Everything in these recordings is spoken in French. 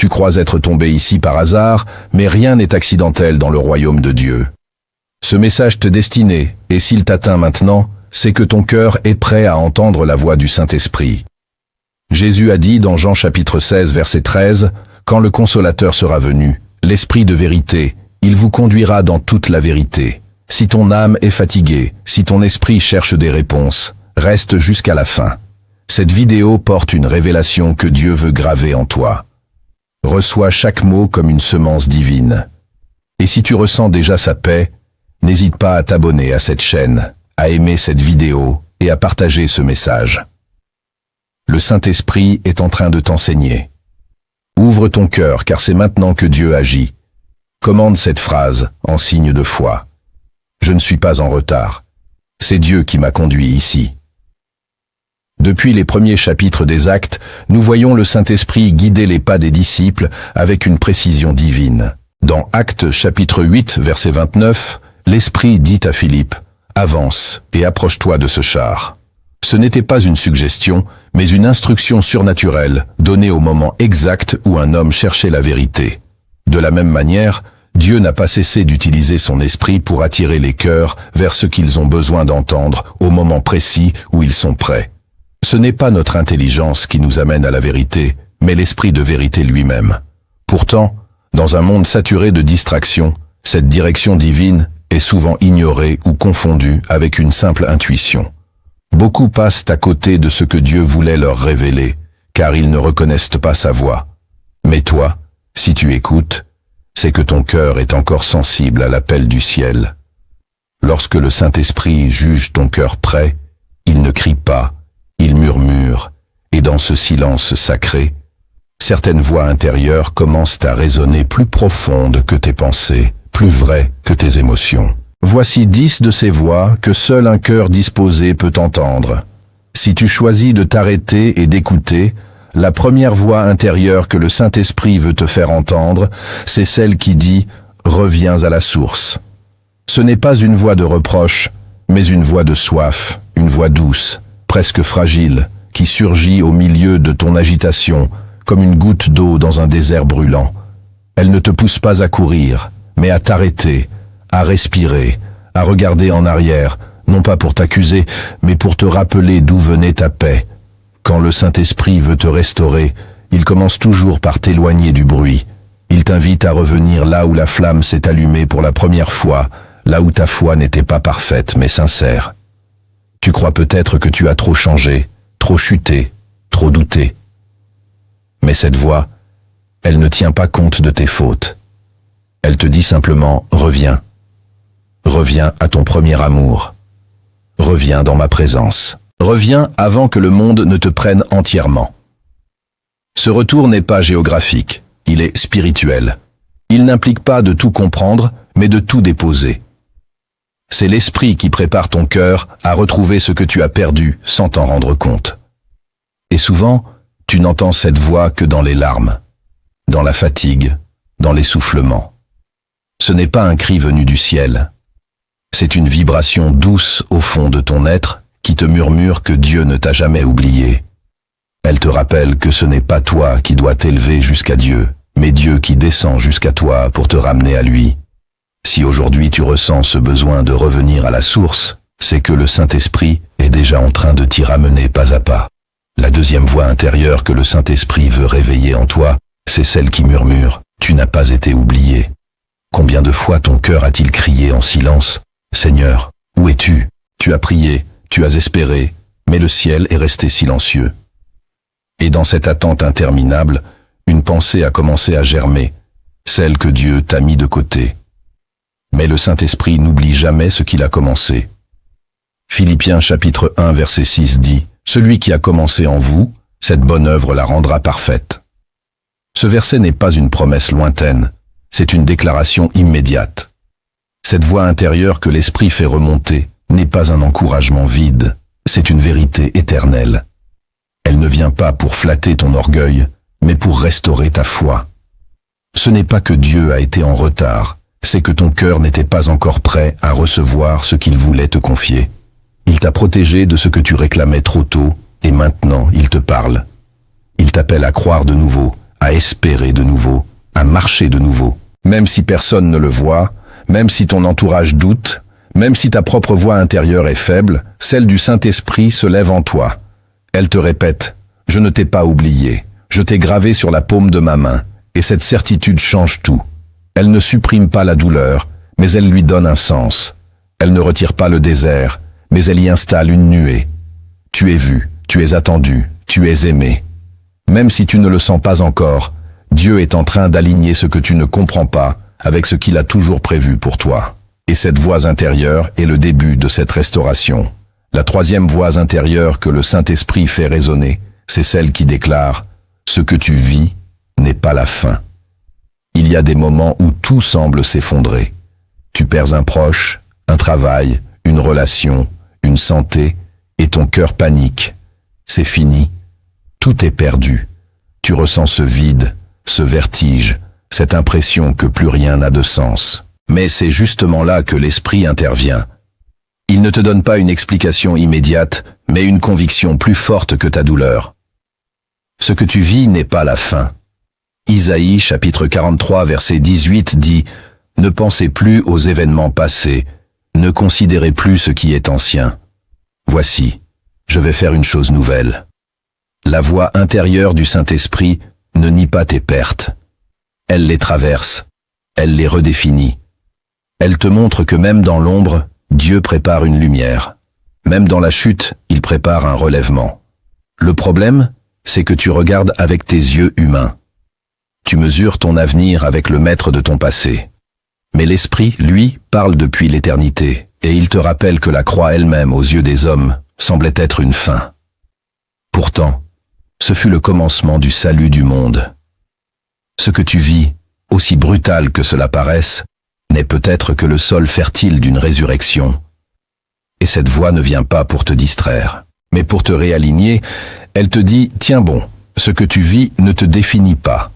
Tu crois être tombé ici par hasard, mais rien n'est accidentel dans le royaume de Dieu. Ce message te destinait, et s'il t'atteint maintenant, c'est que ton cœur est prêt à entendre la voix du Saint-Esprit. Jésus a dit dans Jean chapitre 16 verset 13, « Quand le Consolateur sera venu, l'Esprit de vérité, il vous conduira dans toute la vérité. Si ton âme est fatiguée, si ton esprit cherche des réponses, reste jusqu'à la fin. » Cette vidéo porte une révélation que Dieu veut graver en toi. Reçois chaque mot comme une semence divine. Et si tu ressens déjà sa paix, n'hésite pas à t'abonner à cette chaîne, à aimer cette vidéo et à partager ce message. Le Saint-Esprit est en train de t'enseigner. Ouvre ton cœur car c'est maintenant que Dieu agit. Commande cette phrase en signe de foi. Je ne suis pas en retard. C'est Dieu qui m'a conduit ici. Depuis les premiers chapitres des Actes, nous voyons le Saint-Esprit guider les pas des disciples avec une précision divine. Dans Actes chapitre 8, verset 29, l'Esprit dit à Philippe, « Avance et approche-toi de ce char. » Ce n'était pas une suggestion, mais une instruction surnaturelle, donnée au moment exact où un homme cherchait la vérité. De la même manière, Dieu n'a pas cessé d'utiliser son esprit pour attirer les cœurs vers ce qu'ils ont besoin d'entendre au moment précis où ils sont prêts. Ce n'est pas notre intelligence qui nous amène à la vérité, mais l'esprit de vérité lui-même. Pourtant, dans un monde saturé de distractions, cette direction divine est souvent ignorée ou confondue avec une simple intuition. Beaucoup passent à côté de ce que Dieu voulait leur révéler, car ils ne reconnaissent pas sa voix. Mais toi, si tu écoutes, c'est que ton cœur est encore sensible à l'appel du ciel. Lorsque le Saint-Esprit juge ton cœur prêt, il ne crie pas, il murmure, et dans ce silence sacré, certaines voix intérieures commencent à résonner plus profondes que tes pensées, plus vraies que tes émotions. Voici 10 de ces voix que seul un cœur disposé peut entendre. Si tu choisis de t'arrêter et d'écouter, la première voix intérieure que le Saint-Esprit veut te faire entendre, c'est celle qui dit « Reviens à la source ». Ce n'est pas une voix de reproche, mais une voix de soif, une voix douce, presque fragile, qui surgit au milieu de ton agitation, comme une goutte d'eau dans un désert brûlant. Elle ne te pousse pas à courir, mais à t'arrêter, à respirer, à regarder en arrière, non pas pour t'accuser, mais pour te rappeler d'où venait ta paix. Quand le Saint-Esprit veut te restaurer, il commence toujours par t'éloigner du bruit. Il t'invite à revenir là où la flamme s'est allumée pour la première fois, là où ta foi n'était pas parfaite mais sincère. Tu crois peut-être que tu as trop changé, trop chuté, trop douté. Mais cette voix, elle ne tient pas compte de tes fautes. Elle te dit simplement « Reviens. Reviens à ton premier amour. Reviens dans ma présence. Reviens avant que le monde ne te prenne entièrement. » Ce retour n'est pas géographique, il est spirituel. Il n'implique pas de tout comprendre, mais de tout déposer. C'est l'Esprit qui prépare ton cœur à retrouver ce que tu as perdu sans t'en rendre compte. Et souvent, tu n'entends cette voix que dans les larmes, dans la fatigue, dans l'essoufflement. Ce n'est pas un cri venu du ciel. C'est une vibration douce au fond de ton être qui te murmure que Dieu ne t'a jamais oublié. Elle te rappelle que ce n'est pas toi qui dois t'élever jusqu'à Dieu, mais Dieu qui descend jusqu'à toi pour te ramener à lui. Si aujourd'hui tu ressens ce besoin de revenir à la source, c'est que le Saint-Esprit est déjà en train de t'y ramener pas à pas. La deuxième voix intérieure que le Saint-Esprit veut réveiller en toi, c'est celle qui murmure « Tu n'as pas été oublié ». Combien de fois ton cœur a-t-il crié en silence « Seigneur, où es-tu » Tu as prié, tu as espéré, mais le ciel est resté silencieux. Et dans cette attente interminable, une pensée a commencé à germer, celle que Dieu t'a mis de côté. Mais le Saint-Esprit n'oublie jamais ce qu'il a commencé. Philippiens chapitre 1 verset 6 dit « Celui qui a commencé en vous, cette bonne œuvre la rendra parfaite. » Ce verset n'est pas une promesse lointaine, c'est une déclaration immédiate. Cette voix intérieure que l'Esprit fait remonter n'est pas un encouragement vide, c'est une vérité éternelle. Elle ne vient pas pour flatter ton orgueil, mais pour restaurer ta foi. Ce n'est pas que Dieu a été en retard, c'est que ton cœur n'était pas encore prêt à recevoir ce qu'il voulait te confier. Il t'a protégé de ce que tu réclamais trop tôt, et maintenant il te parle. Il t'appelle à croire de nouveau, à espérer de nouveau, à marcher de nouveau. Même si personne ne le voit, même si ton entourage doute, même si ta propre voix intérieure est faible, celle du Saint-Esprit se lève en toi. Elle te répète « Je ne t'ai pas oublié, je t'ai gravé sur la paume de ma main », et cette certitude change tout. Elle ne supprime pas la douleur, mais elle lui donne un sens. Elle ne retire pas le désert, mais elle y installe une nuée. Tu es vu, tu es attendu, tu es aimé. Même si tu ne le sens pas encore, Dieu est en train d'aligner ce que tu ne comprends pas avec ce qu'il a toujours prévu pour toi. Et cette voix intérieure est le début de cette restauration. La troisième voix intérieure que le Saint-Esprit fait résonner, c'est celle qui déclare « Ce que tu vis n'est pas la fin ». Il y a des moments où tout semble s'effondrer. Tu perds un proche, un travail, une relation, une santé, et ton cœur panique. C'est fini. Tout est perdu. Tu ressens ce vide, ce vertige, cette impression que plus rien n'a de sens. Mais c'est justement là que l'Esprit intervient. Il ne te donne pas une explication immédiate, mais une conviction plus forte que ta douleur. Ce que tu vis n'est pas la fin. Isaïe chapitre 43 verset 18 dit « Ne pensez plus aux événements passés, ne considérez plus ce qui est ancien. Voici, je vais faire une chose nouvelle. » La voix intérieure du Saint-Esprit ne nie pas tes pertes. Elle les traverse, elle les redéfinit. Elle te montre que même dans l'ombre, Dieu prépare une lumière. Même dans la chute, il prépare un relèvement. Le problème, c'est que tu regardes avec tes yeux humains. Tu mesures ton avenir avec le maître de ton passé. Mais l'Esprit, lui, parle depuis l'éternité, et il te rappelle que la croix elle-même, aux yeux des hommes, semblait être une fin. Pourtant, ce fut le commencement du salut du monde. Ce que tu vis, aussi brutal que cela paraisse, n'est peut-être que le sol fertile d'une résurrection. Et cette voix ne vient pas pour te distraire, mais pour te réaligner. Elle te dit « Tiens bon, ce que tu vis ne te définit pas.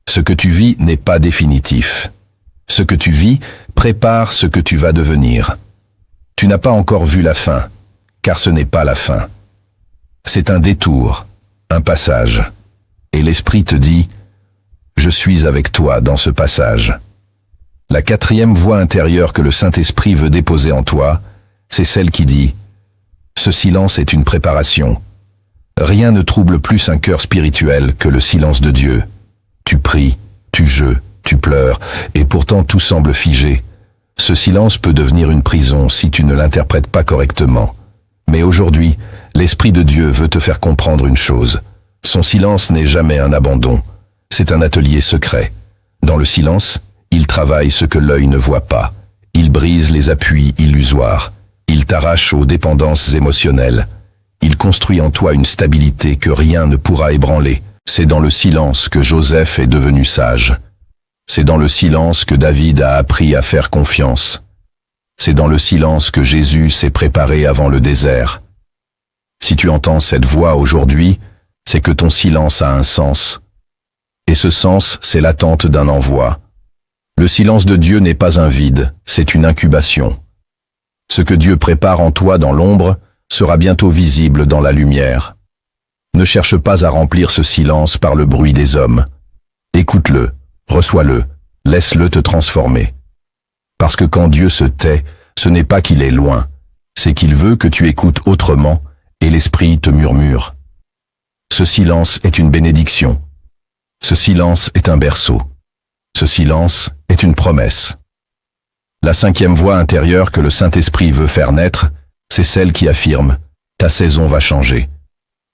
Ce que tu vis n'est pas définitif. Ce que tu vis prépare ce que tu vas devenir. Tu n'as pas encore vu la fin, car ce n'est pas la fin. C'est un détour, un passage. Et l'Esprit te dit « Je suis avec toi dans ce passage. » La quatrième voix intérieure que le Saint-Esprit veut déposer en toi, c'est celle qui dit « Ce silence est une préparation. » Rien ne trouble plus un cœur spirituel que le silence de Dieu. Tu pries, tu jeûnes, tu pleures, et pourtant tout semble figé. Ce silence peut devenir une prison si tu ne l'interprètes pas correctement. Mais aujourd'hui, l'Esprit de Dieu veut te faire comprendre une chose. Son silence n'est jamais un abandon. C'est un atelier secret. Dans le silence, il travaille ce que l'œil ne voit pas. Il brise les appuis illusoires. Il t'arrache aux dépendances émotionnelles. Il construit en toi une stabilité que rien ne pourra ébranler. C'est dans le silence que Joseph est devenu sage. C'est dans le silence que David a appris à faire confiance. C'est dans le silence que Jésus s'est préparé avant le désert. Si tu entends cette voix aujourd'hui, c'est que ton silence a un sens. Et ce sens, c'est l'attente d'un envoi. Le silence de Dieu n'est pas un vide, c'est une incubation. Ce que Dieu prépare en toi dans l'ombre sera bientôt visible dans la lumière. Ne cherche pas à remplir ce silence par le bruit des hommes. Écoute-le, reçois-le, laisse-le te transformer. Parce que quand Dieu se tait, ce n'est pas qu'il est loin, c'est qu'il veut que tu écoutes autrement et l'Esprit te murmure. Ce silence est une bénédiction. Ce silence est un berceau. Ce silence est une promesse. La cinquième voix intérieure que le Saint-Esprit veut faire naître, c'est celle qui affirme « Ta saison va changer ».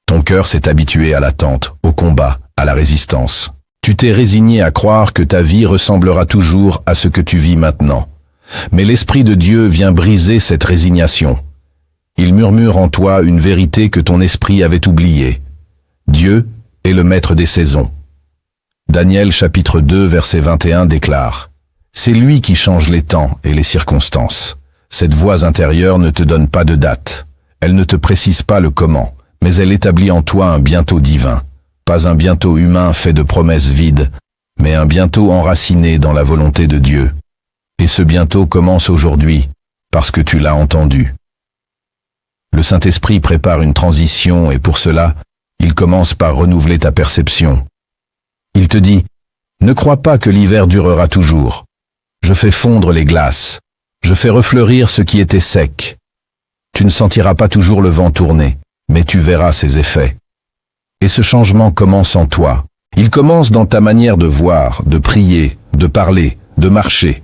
Ton cœur s'est habitué à l'attente, au combat, à la résistance. Tu t'es résigné à croire que ta vie ressemblera toujours à ce que tu vis maintenant. Mais l'Esprit de Dieu vient briser cette résignation. Il murmure en toi une vérité que ton esprit avait oubliée. Dieu est le maître des saisons. Daniel chapitre 2 verset 21 déclare « C'est lui qui change les temps et les circonstances. Cette voix intérieure ne te donne pas de date. Elle ne te précise pas le comment, mais elle établit en toi un bientôt divin. Pas un bientôt humain fait de promesses vides, mais un bientôt enraciné dans la volonté de Dieu. Et ce bientôt commence aujourd'hui, parce que tu l'as entendu. Le Saint-Esprit prépare une transition et pour cela, il commence par renouveler ta perception. Il te dit, ne crois pas que l'hiver durera toujours. Je fais fondre les glaces. Je fais refleurir ce qui était sec. Tu ne sentiras pas toujours le vent tourner, mais tu verras ses effets. Et ce changement commence en toi. Il commence dans ta manière de voir, de prier, de parler, de marcher.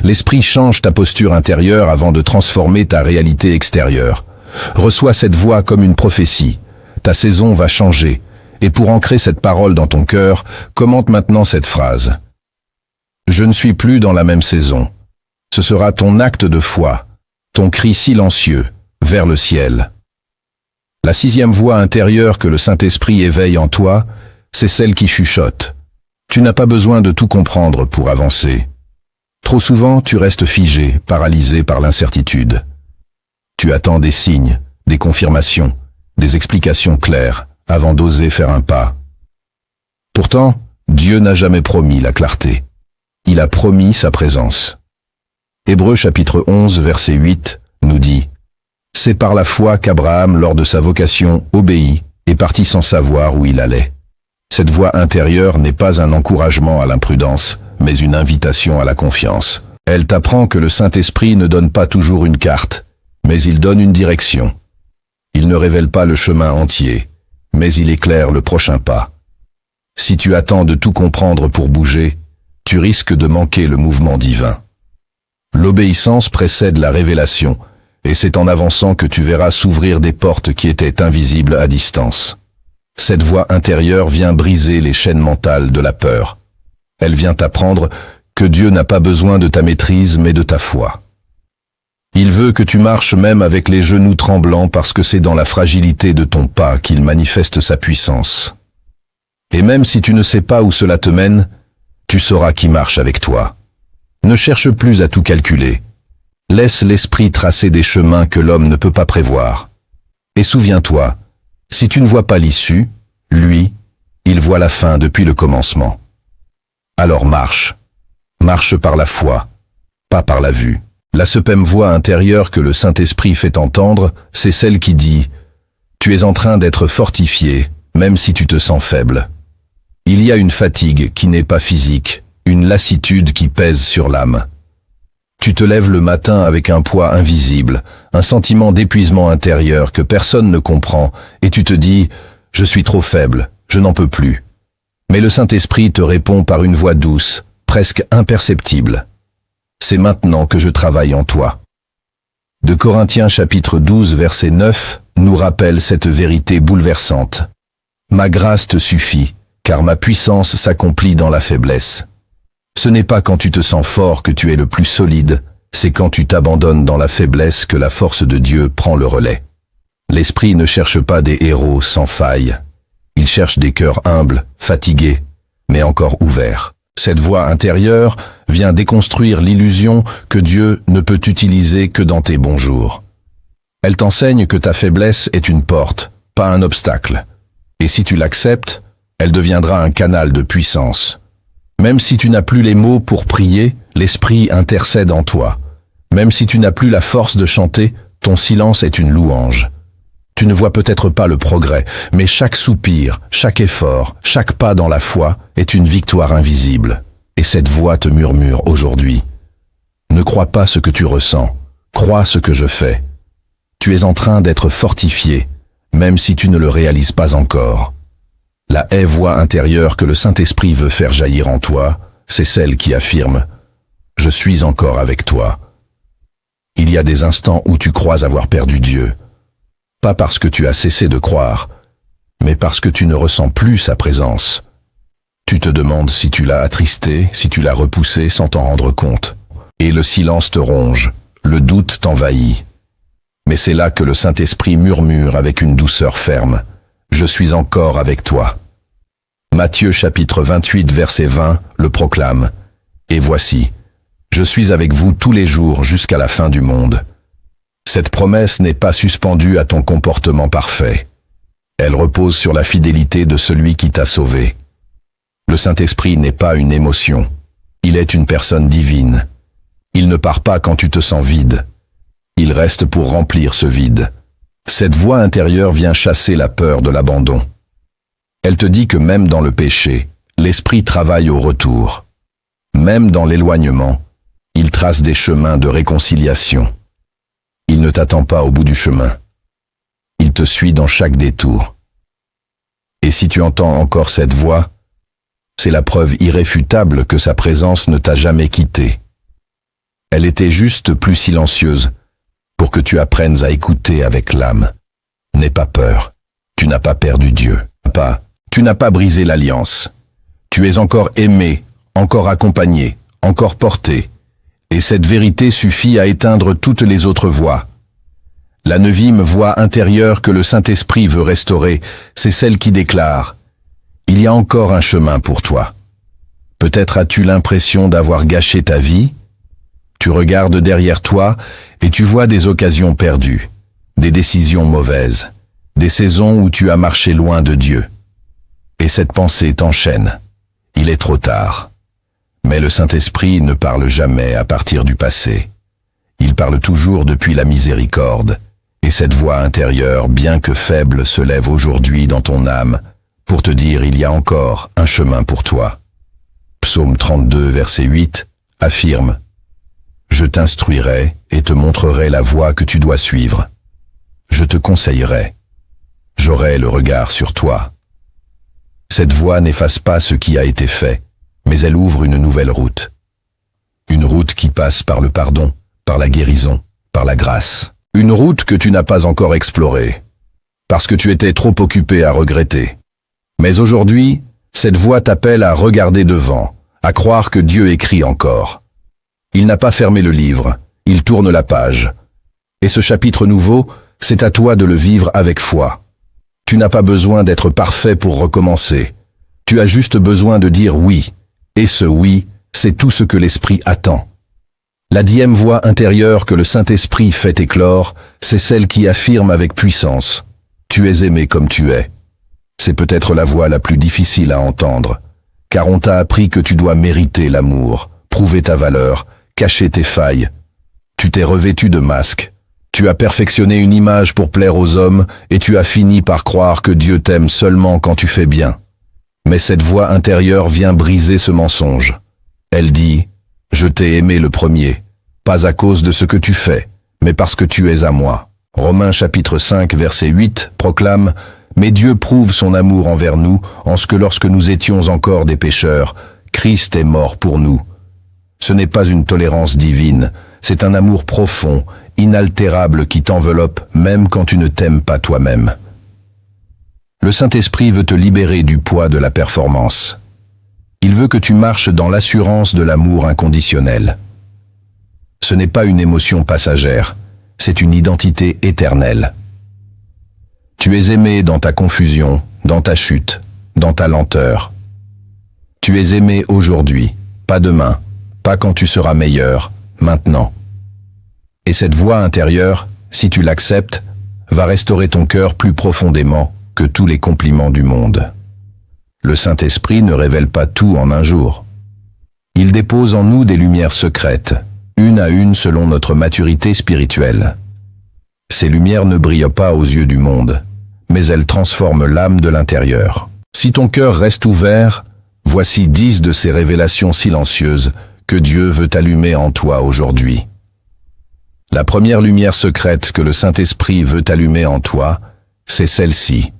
L'esprit change ta posture intérieure avant de transformer ta réalité extérieure. Reçois cette voix comme une prophétie. Ta saison va changer. Et pour ancrer cette parole dans ton cœur, commente maintenant cette phrase. Je ne suis plus dans la même saison. Ce sera ton acte de foi, ton cri silencieux vers le ciel. La 6e voix intérieure que le Saint-Esprit éveille en toi, c'est celle qui chuchote. Tu n'as pas besoin de tout comprendre pour avancer. Trop souvent, tu restes figé, paralysé par l'incertitude. Tu attends des signes, des confirmations, des explications claires, avant d'oser faire un pas. Pourtant, Dieu n'a jamais promis la clarté. Il a promis sa présence. Hébreux chapitre 11, verset 8, nous dit « C'est par la foi qu'Abraham, lors de sa vocation, obéit et partit sans savoir où il allait. » Cette voix intérieure n'est pas un encouragement à l'imprudence, mais une invitation à la confiance. Elle t'apprend que le Saint-Esprit ne donne pas toujours une carte, mais il donne une direction. Il ne révèle pas le chemin entier, mais il éclaire le prochain pas. Si tu attends de tout comprendre pour bouger, tu risques de manquer le mouvement divin. L'obéissance précède la révélation, et c'est en avançant que tu verras s'ouvrir des portes qui étaient invisibles à distance. Cette voix intérieure vient briser les chaînes mentales de la peur. Elle vient t'apprendre que Dieu n'a pas besoin de ta maîtrise mais de ta foi. Il veut que tu marches même avec les genoux tremblants parce que c'est dans la fragilité de ton pas qu'il manifeste sa puissance. Et même si tu ne sais pas où cela te mène, tu sauras qui marche avec toi. Ne cherche plus à tout calculer. Laisse l'esprit tracer des chemins que l'homme ne peut pas prévoir. Et souviens-toi, si tu ne vois pas l'issue, lui, il voit la fin depuis le commencement. Alors marche. Marche par la foi, pas par la vue. La septième voix intérieure que le Saint-Esprit fait entendre, c'est celle qui dit « Tu es en train d'être fortifié, même si tu te sens faible. » Il y a une fatigue qui n'est pas physique, une lassitude qui pèse sur l'âme. Tu te lèves le matin avec un poids invisible, un sentiment d'épuisement intérieur que personne ne comprend, et tu te dis « Je suis trop faible, je n'en peux plus ». Mais le Saint-Esprit te répond par une voix douce, presque imperceptible. C'est maintenant que je travaille en toi. 2 Corinthiens chapitre 12 verset 9 nous rappelle cette vérité bouleversante. Ma grâce te suffit, car ma puissance s'accomplit dans la faiblesse. Ce n'est pas quand tu te sens fort que tu es le plus solide, c'est quand tu t'abandonnes dans la faiblesse que la force de Dieu prend le relais. L'Esprit ne cherche pas des héros sans faille. Il cherche des cœurs humbles, fatigués, mais encore ouverts. Cette voix intérieure vient déconstruire l'illusion que Dieu ne peut t'utiliser que dans tes bons jours. Elle t'enseigne que ta faiblesse est une porte, pas un obstacle. Et si tu l'acceptes, elle deviendra un canal de puissance. Même si tu n'as plus les mots pour prier, l'Esprit intercède en toi. Même si tu n'as plus la force de chanter, ton silence est une louange. Tu ne vois peut-être pas le progrès, mais chaque soupir, chaque effort, chaque pas dans la foi est une victoire invisible. Et cette voix te murmure aujourd'hui. Ne crois pas ce que tu ressens, crois ce que je fais. Tu es en train d'être fortifié, même si tu ne le réalises pas encore. La voix intérieure que le Saint-Esprit veut faire jaillir en toi, c'est celle qui affirme « Je suis encore avec toi ». Il y a des instants où tu crois avoir perdu Dieu. Pas parce que tu as cessé de croire, mais parce que tu ne ressens plus sa présence. Tu te demandes si tu l'as attristé, si tu l'as repoussé sans t'en rendre compte. Et le silence te ronge, le doute t'envahit. Mais c'est là que le Saint-Esprit murmure avec une douceur ferme. « Je suis encore avec toi ». Matthieu chapitre 28 verset 20 le proclame. « Et voici, je suis avec vous tous les jours jusqu'à la fin du monde ». Cette promesse n'est pas suspendue à ton comportement parfait. Elle repose sur la fidélité de celui qui t'a sauvé. Le Saint-Esprit n'est pas une émotion. Il est une personne divine. Il ne part pas quand tu te sens vide. Il reste pour remplir ce vide. Cette voix intérieure vient chasser la peur de l'abandon. Elle te dit que même dans le péché, L'Esprit travaille au retour. Même dans l'éloignement, il trace des chemins de réconciliation. Il ne t'attend pas au bout du chemin. Il te suit dans chaque détour. Et si tu entends encore cette voix, c'est la preuve irréfutable que sa présence ne t'a jamais quitté. Elle était juste plus silencieuse pour que tu apprennes à écouter avec l'âme. N'aie pas peur, tu n'as pas perdu Dieu. Tu n'as pas brisé l'alliance. Tu es encore aimé, encore accompagné, encore porté. Et cette vérité suffit à éteindre toutes les autres voix. La 9e voix intérieure que le Saint-Esprit veut restaurer, c'est celle qui déclare « Il y a encore un chemin pour toi ». Peut-être as-tu l'impression d'avoir gâché ta vie? Tu regardes derrière toi et tu vois des occasions perdues, des décisions mauvaises, des saisons où tu as marché loin de Dieu. Et cette pensée t'enchaîne. Il est trop tard. Mais le Saint-Esprit ne parle jamais à partir du passé. Il parle toujours depuis la miséricorde. Et cette voix intérieure, bien que faible, se lève aujourd'hui dans ton âme pour te dire il y a encore un chemin pour toi. Psaume 32, verset 8, affirme « Je t'instruirai et te montrerai la voie que tu dois suivre. Je te conseillerai. J'aurai le regard sur toi. » Cette voie n'efface pas ce qui a été fait, mais elle ouvre une nouvelle route. Une route qui passe par le pardon, par la guérison, par la grâce. Une route que tu n'as pas encore explorée, parce que tu étais trop occupé à regretter. Mais aujourd'hui, cette voix t'appelle à regarder devant, à croire que Dieu écrit encore. Il n'a pas fermé le livre, il tourne la page. Et ce chapitre nouveau, c'est à toi de le vivre avec foi. Tu n'as pas besoin d'être parfait pour recommencer. Tu as juste besoin de dire oui. Et ce oui, c'est tout ce que l'Esprit attend. La 10e voix intérieure que le Saint-Esprit fait éclore, c'est celle qui affirme avec puissance « Tu es aimé comme tu es ». C'est peut-être la voix la plus difficile à entendre, car on t'a appris que tu dois mériter l'amour, prouver ta valeur, cacher tes failles. Tu t'es revêtu de masques. Tu as perfectionné une image pour plaire aux hommes et tu as fini par croire que Dieu t'aime seulement quand tu fais bien. Mais cette voix intérieure vient briser ce mensonge. Elle dit « Je t'ai aimé le premier, pas à cause de ce que tu fais, mais parce que tu es à moi. » Romains chapitre 5 verset 8 proclame « Mais Dieu prouve son amour envers nous en ce que lorsque nous étions encore des pécheurs, Christ est mort pour nous. » Ce n'est pas une tolérance divine, c'est un amour profond, inaltérable qui t'enveloppe même quand tu ne t'aimes pas toi-même. Le Saint-Esprit veut te libérer du poids de la performance. Il veut que tu marches dans l'assurance de l'amour inconditionnel. Ce n'est pas une émotion passagère, c'est une identité éternelle. Tu es aimé dans ta confusion, dans ta chute, dans ta lenteur. Tu es aimé aujourd'hui, pas demain, pas quand tu seras meilleur, maintenant. Et cette voix intérieure, si tu l'acceptes, va restaurer ton cœur plus profondément que tous les compliments du monde. Le Saint-Esprit ne révèle pas tout en un jour. Il dépose en nous des lumières secrètes, une à une selon notre maturité spirituelle. Ces lumières ne brillent pas aux yeux du monde, mais elles transforment l'âme de l'intérieur. Si ton cœur reste ouvert, voici 10 de ces révélations silencieuses que Dieu veut allumer en toi aujourd'hui. La première lumière secrète que le Saint-Esprit veut allumer en toi, c'est celle-ci.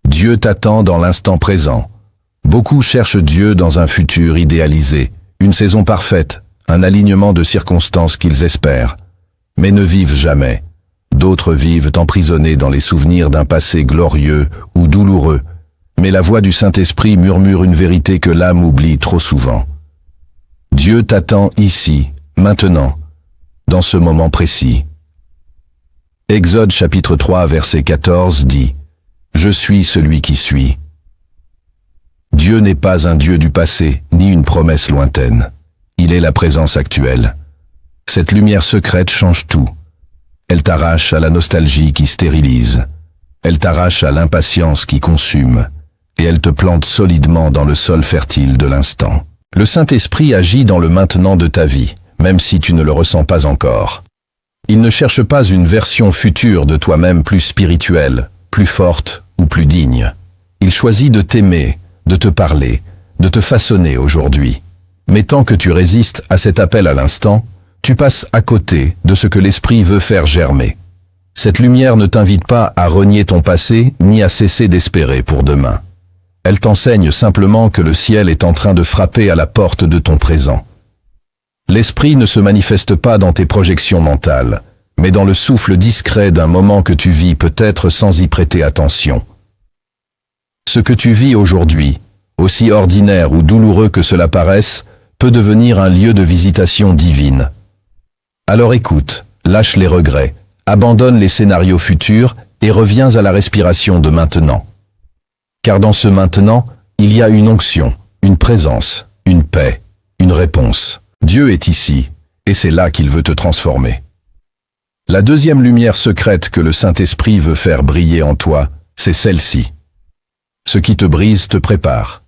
Dieu t'attend dans l'instant présent. Beaucoup cherchent Dieu dans un futur idéalisé, une saison parfaite, un alignement de circonstances qu'ils espèrent, mais ne vivent jamais. D'autres vivent emprisonnés dans les souvenirs d'un passé glorieux ou douloureux, mais la voix du Saint-Esprit murmure une vérité que l'âme oublie trop souvent. Dieu t'attend ici, maintenant, dans ce moment précis. Exode chapitre 3 verset 14 dit « Je suis celui qui suis ». Dieu n'est pas un Dieu du passé, ni une promesse lointaine. Il est la présence actuelle. Cette lumière secrète change tout. Elle t'arrache à la nostalgie qui stérilise. Elle t'arrache à l'impatience qui consume. Et elle te plante solidement dans le sol fertile de l'instant. Le Saint-Esprit agit dans le maintenant de ta vie, même si tu ne le ressens pas encore. Il ne cherche pas une version future de toi-même plus spirituelle, plus forte ou plus digne. Il choisit de t'aimer, de te parler, de te façonner aujourd'hui. Mais tant que tu résistes à cet appel à l'instant, tu passes à côté de ce que l'Esprit veut faire germer. Cette lumière ne t'invite pas à renier ton passé ni à cesser d'espérer pour demain. Elle t'enseigne simplement que le ciel est en train de frapper à la porte de ton présent. L'Esprit ne se manifeste pas dans tes projections mentales, mais dans le souffle discret d'un moment que tu vis peut-être sans y prêter attention. Ce que tu vis aujourd'hui, aussi ordinaire ou douloureux que cela paraisse, peut devenir un lieu de visitation divine. Alors écoute, lâche les regrets, abandonne les scénarios futurs et reviens à la respiration de maintenant. Car dans ce maintenant, il y a une onction, une présence, une paix, une réponse. Dieu est ici, et c'est là qu'il veut te transformer. La deuxième lumière secrète que le Saint-Esprit veut faire briller en toi, c'est celle-ci. Ce qui te brise te prépare.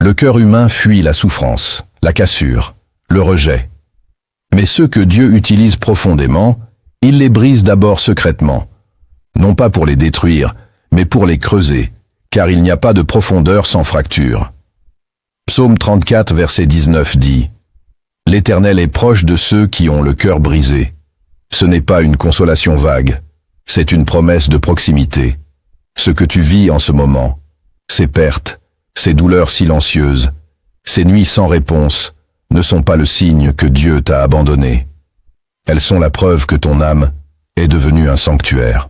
Le cœur humain fuit la souffrance, la cassure, le rejet. Mais ceux que Dieu utilise profondément, il les brise d'abord secrètement. Non pas pour les détruire, mais pour les creuser, car il n'y a pas de profondeur sans fracture. Psaume 34, verset 19 dit « L'Éternel est proche de ceux qui ont le cœur brisé. » Ce n'est pas une consolation vague, c'est une promesse de proximité. Ce que tu vis en ce moment, ces pertes, ces douleurs silencieuses, ces nuits sans réponse, ne sont pas le signe que Dieu t'a abandonné. Elles sont la preuve que ton âme est devenue un sanctuaire.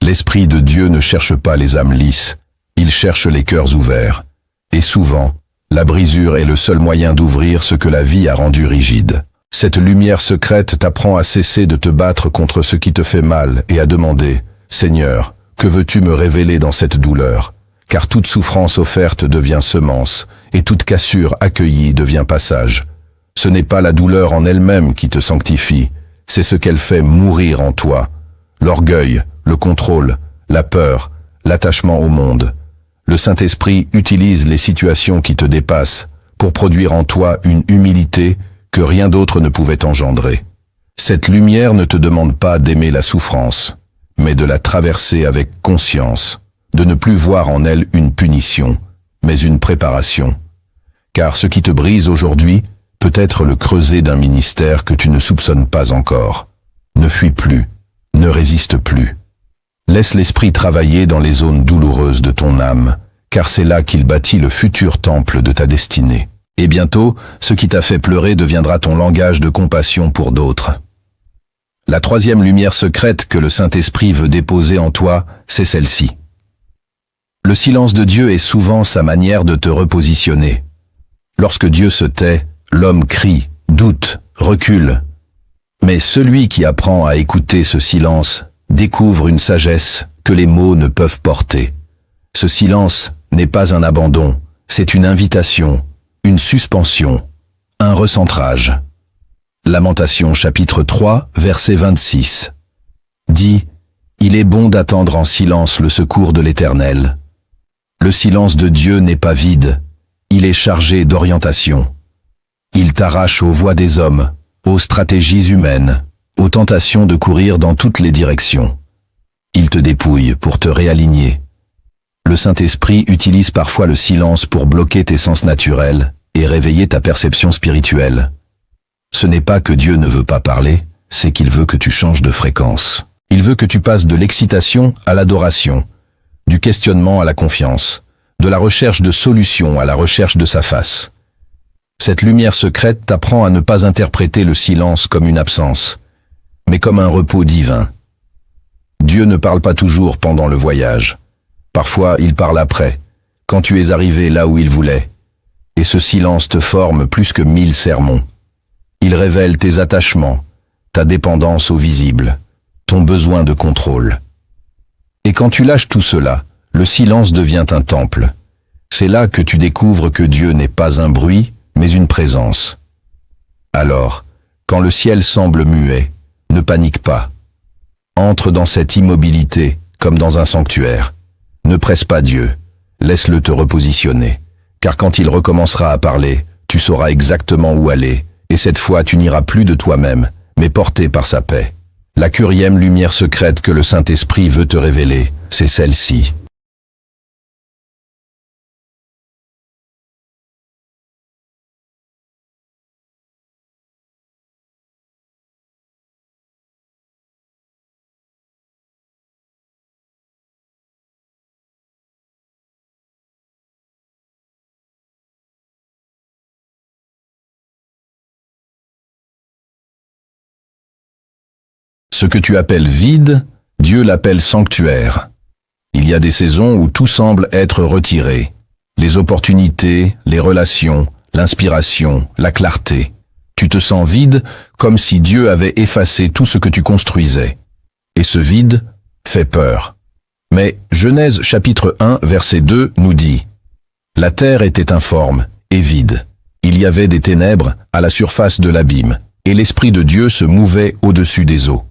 L'Esprit de Dieu ne cherche pas les âmes lisses, il cherche les cœurs ouverts. Et souvent, la brisure est le seul moyen d'ouvrir ce que la vie a rendu rigide. Cette lumière secrète t'apprend à cesser de te battre contre ce qui te fait mal et à demander « Seigneur, que veux-tu me révéler dans cette douleur ?» Car toute souffrance offerte devient semence, et toute cassure accueillie devient passage. Ce n'est pas la douleur en elle-même qui te sanctifie, c'est ce qu'elle fait mourir en toi. L'orgueil, le contrôle, la peur, l'attachement au monde. Le Saint-Esprit utilise les situations qui te dépassent pour produire en toi une humilité que rien d'autre ne pouvait engendrer. Cette lumière ne te demande pas d'aimer la souffrance, mais de la traverser avec conscience, de ne plus voir en elle une punition, mais une préparation. Car ce qui te brise aujourd'hui peut être le creuset d'un ministère que tu ne soupçonnes pas encore. Ne fuis plus, ne résiste plus. Laisse l'Esprit travailler dans les zones douloureuses de ton âme, car c'est là qu'il bâtit le futur temple de ta destinée. Et bientôt, ce qui t'a fait pleurer deviendra ton langage de compassion pour d'autres. La troisième lumière secrète que le Saint-Esprit veut déposer en toi, c'est celle-ci. Le silence de Dieu est souvent sa manière de te repositionner. Lorsque Dieu se tait, l'homme crie, doute, recule. Mais celui qui apprend à écouter ce silence découvre une sagesse que les mots ne peuvent porter. Ce silence n'est pas un abandon, c'est une invitation, une suspension, un recentrage. Lamentation chapitre 3, verset 26. Dit « Il est bon d'attendre en silence le secours de l'Éternel. » Le silence de Dieu n'est pas vide, il est chargé d'orientation. Il t'arrache aux voies des hommes, aux stratégies humaines, aux tentations de courir dans toutes les directions. Il te dépouille pour te réaligner. Le Saint-Esprit utilise parfois le silence pour bloquer tes sens naturels et réveiller ta perception spirituelle. Ce n'est pas que Dieu ne veut pas parler, c'est qu'il veut que tu changes de fréquence. Il veut que tu passes de l'excitation à l'adoration, du questionnement à la confiance, de la recherche de solutions à la recherche de sa face. Cette lumière secrète t'apprend à ne pas interpréter le silence comme une absence, mais comme un repos divin. Dieu ne parle pas toujours pendant le voyage. Parfois, il parle après, quand tu es arrivé là où il voulait. Et ce silence te forme plus que 1000 sermons. Il révèle tes attachements, ta dépendance au visible, ton besoin de contrôle. Et quand tu lâches tout cela, le silence devient un temple. C'est là que tu découvres que Dieu n'est pas un bruit, mais une présence. Alors, quand le ciel semble muet, ne panique pas. Entre dans cette immobilité, comme dans un sanctuaire. Ne presse pas Dieu, laisse-le te repositionner. Car quand il recommencera à parler, tu sauras exactement où aller, et cette fois tu n'iras plus de toi-même, mais porté par sa paix. La quatrième lumière secrète que le Saint-Esprit veut te révéler, c'est celle-ci. Ce que tu appelles vide, Dieu l'appelle sanctuaire. Il y a des saisons où tout semble être retiré. Les opportunités, les relations, l'inspiration, la clarté. Tu te sens vide, comme si Dieu avait effacé tout ce que tu construisais. Et ce vide fait peur. Mais Genèse chapitre 1 verset 2 nous dit « La terre était informe et vide. Il y avait des ténèbres à la surface de l'abîme, et l'Esprit de Dieu se mouvait au-dessus des eaux. »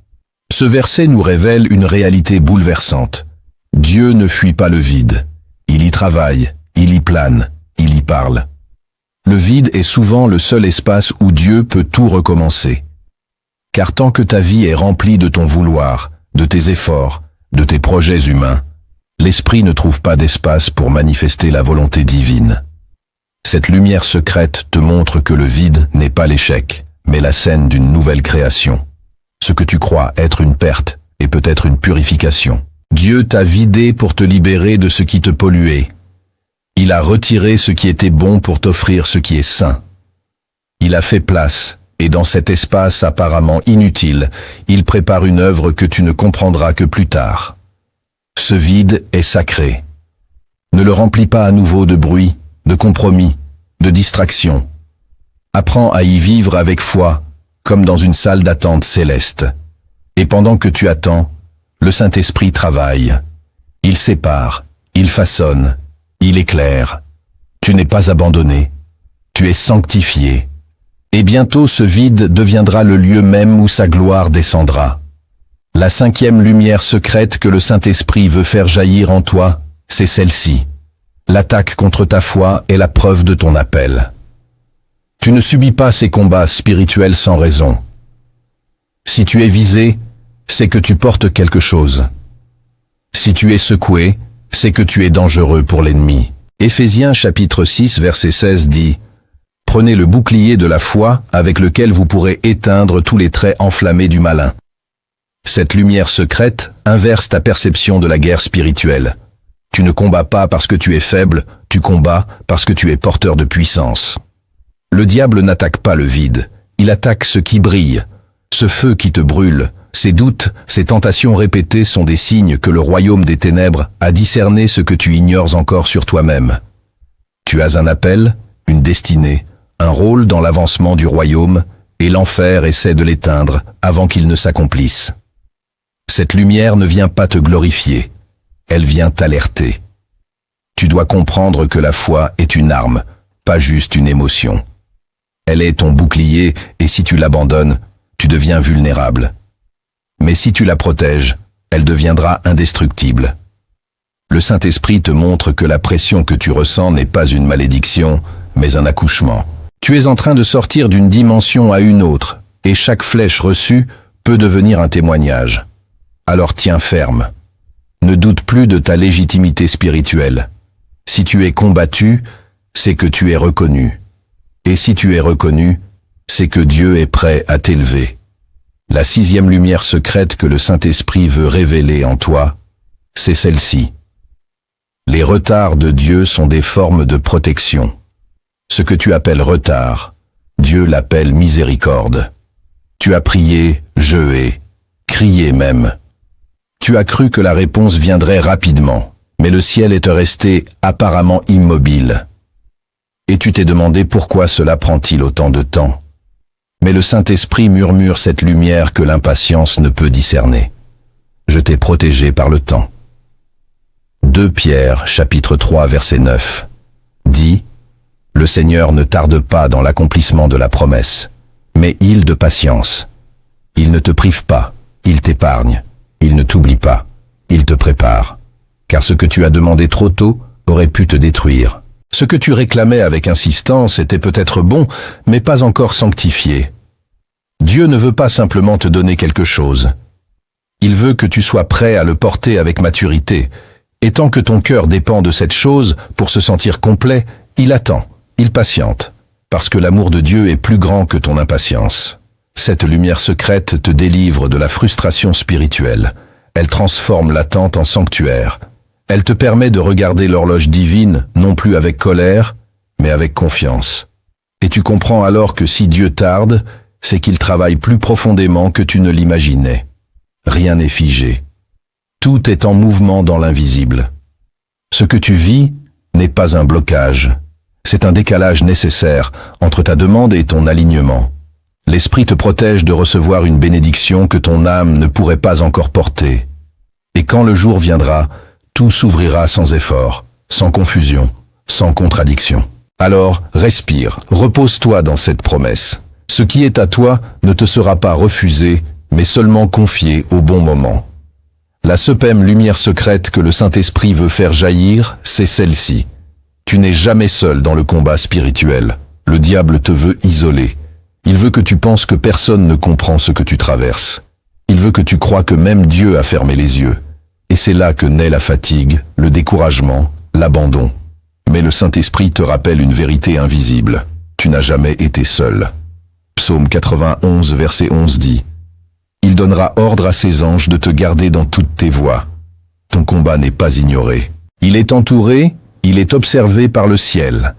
Ce verset nous révèle une réalité bouleversante. Dieu ne fuit pas le vide. Il y travaille, il y plane, il y parle. Le vide est souvent le seul espace où Dieu peut tout recommencer. Car tant que ta vie est remplie de ton vouloir, de tes efforts, de tes projets humains, l'Esprit ne trouve pas d'espace pour manifester la volonté divine. Cette lumière secrète te montre que le vide n'est pas l'échec, mais la scène d'une nouvelle création. Ce que tu crois être une perte est peut-être une purification. Dieu t'a vidé pour te libérer de ce qui te polluait. Il a retiré ce qui était bon pour t'offrir ce qui est sain. Il a fait place, et dans cet espace apparemment inutile, il prépare une œuvre que tu ne comprendras que plus tard. Ce vide est sacré. Ne le remplis pas à nouveau de bruit, de compromis, de distraction. Apprends à y vivre avec foi, comme dans une salle d'attente céleste. Et pendant que tu attends, le Saint-Esprit travaille. Il sépare, il façonne, il éclaire. Tu n'es pas abandonné, tu es sanctifié. Et bientôt ce vide deviendra le lieu même où sa gloire descendra. La 5e lumière secrète que le Saint-Esprit veut faire jaillir en toi, c'est celle-ci. L'attaque contre ta foi est la preuve de ton appel. Tu ne subis pas ces combats spirituels sans raison. Si tu es visé, c'est que tu portes quelque chose. Si tu es secoué, c'est que tu es dangereux pour l'ennemi. Éphésiens chapitre 6 verset 16 dit « Prenez le bouclier de la foi avec lequel vous pourrez éteindre tous les traits enflammés du malin. » Cette lumière secrète inverse ta perception de la guerre spirituelle. Tu ne combats pas parce que tu es faible, tu combats parce que tu es porteur de puissance. Le diable n'attaque pas le vide, il attaque ce qui brille, ce feu qui te brûle. Ces doutes, ces tentations répétées sont des signes que le royaume des ténèbres a discerné ce que tu ignores encore sur toi-même. Tu as un appel, une destinée, un rôle dans l'avancement du royaume, et l'enfer essaie de l'éteindre avant qu'il ne s'accomplisse. Cette lumière ne vient pas te glorifier, elle vient t'alerter. Tu dois comprendre que la foi est une arme, pas juste une émotion. Elle est ton bouclier et si tu l'abandonnes, tu deviens vulnérable. Mais si tu la protèges, elle deviendra indestructible. Le Saint-Esprit te montre que la pression que tu ressens n'est pas une malédiction, mais un accouchement. Tu es en train de sortir d'une dimension à une autre, et chaque flèche reçue peut devenir un témoignage. Alors tiens ferme. Ne doute plus de ta légitimité spirituelle. Si tu es combattu, c'est que tu es reconnu. Et si tu es reconnu, c'est que Dieu est prêt à t'élever. La 6e lumière secrète que le Saint-Esprit veut révéler en toi, c'est celle-ci. Les retards de Dieu sont des formes de protection. Ce que tu appelles retard, Dieu l'appelle miséricorde. Tu as prié, jeûné, crié même. Tu as cru que la réponse viendrait rapidement, mais le ciel est resté apparemment immobile. Et tu t'es demandé pourquoi cela prend-il autant de temps. Mais le Saint-Esprit murmure cette lumière que l'impatience ne peut discerner. Je t'ai protégé par le temps. 2 Pierre, chapitre 3, verset 9, dit « Le Seigneur ne tarde pas dans l'accomplissement de la promesse, mais il de patience. Il ne te prive pas, il t'épargne, il ne t'oublie pas, il te prépare. Car ce que tu as demandé trop tôt aurait pu te détruire. Ce que tu réclamais avec insistance était peut-être bon, mais pas encore sanctifié. Dieu ne veut pas simplement te donner quelque chose. Il veut que tu sois prêt à le porter avec maturité. Et tant que ton cœur dépend de cette chose, pour se sentir complet, il attend, il patiente, parce que l'amour de Dieu est plus grand que ton impatience. Cette lumière secrète te délivre de la frustration spirituelle. Elle transforme l'attente en sanctuaire. Elle te permet de regarder l'horloge divine, non plus avec colère, mais avec confiance. Et tu comprends alors que si Dieu tarde, c'est qu'il travaille plus profondément que tu ne l'imaginais. Rien n'est figé. Tout est en mouvement dans l'invisible. Ce que tu vis n'est pas un blocage. C'est un décalage nécessaire entre ta demande et ton alignement. L'Esprit te protège de recevoir une bénédiction que ton âme ne pourrait pas encore porter. Et quand le jour viendra, tout s'ouvrira sans effort, sans confusion, sans contradiction. Alors, respire, repose-toi dans cette promesse. Ce qui est à toi ne te sera pas refusé, mais seulement confié au bon moment. La suprême lumière secrète que le Saint-Esprit veut faire jaillir, c'est celle-ci. Tu n'es jamais seul dans le combat spirituel. Le diable te veut isoler. Il veut que tu penses que personne ne comprend ce que tu traverses. Il veut que tu crois que même Dieu a fermé les yeux. Et c'est là que naît la fatigue, le découragement, l'abandon. Mais le Saint-Esprit te rappelle une vérité invisible. Tu n'as jamais été seul. Psaume 91, verset 11 dit: Il donnera ordre à ses anges de te garder dans toutes tes voies. Ton combat n'est pas ignoré. Il est entouré, il est observé par le ciel.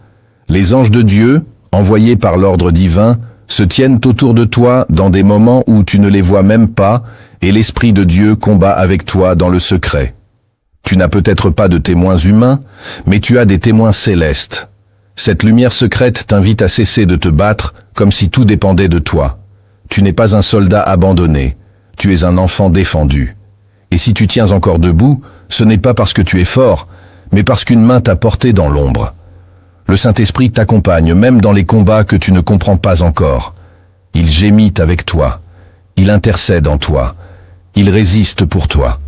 Les anges de Dieu, envoyés par l'ordre divin, se tiennent autour de toi dans des moments où tu ne les vois même pas, et l'Esprit de Dieu combat avec toi dans le secret. Tu n'as peut-être pas de témoins humains, mais tu as des témoins célestes. Cette lumière secrète t'invite à cesser de te battre comme si tout dépendait de toi. Tu n'es pas un soldat abandonné, tu es un enfant défendu. Et si tu tiens encore debout, ce n'est pas parce que tu es fort, mais parce qu'une main t'a porté dans l'ombre. Le Saint-Esprit t'accompagne même dans les combats que tu ne comprends pas encore. Il gémit avec toi, il intercède en toi, il résiste pour toi.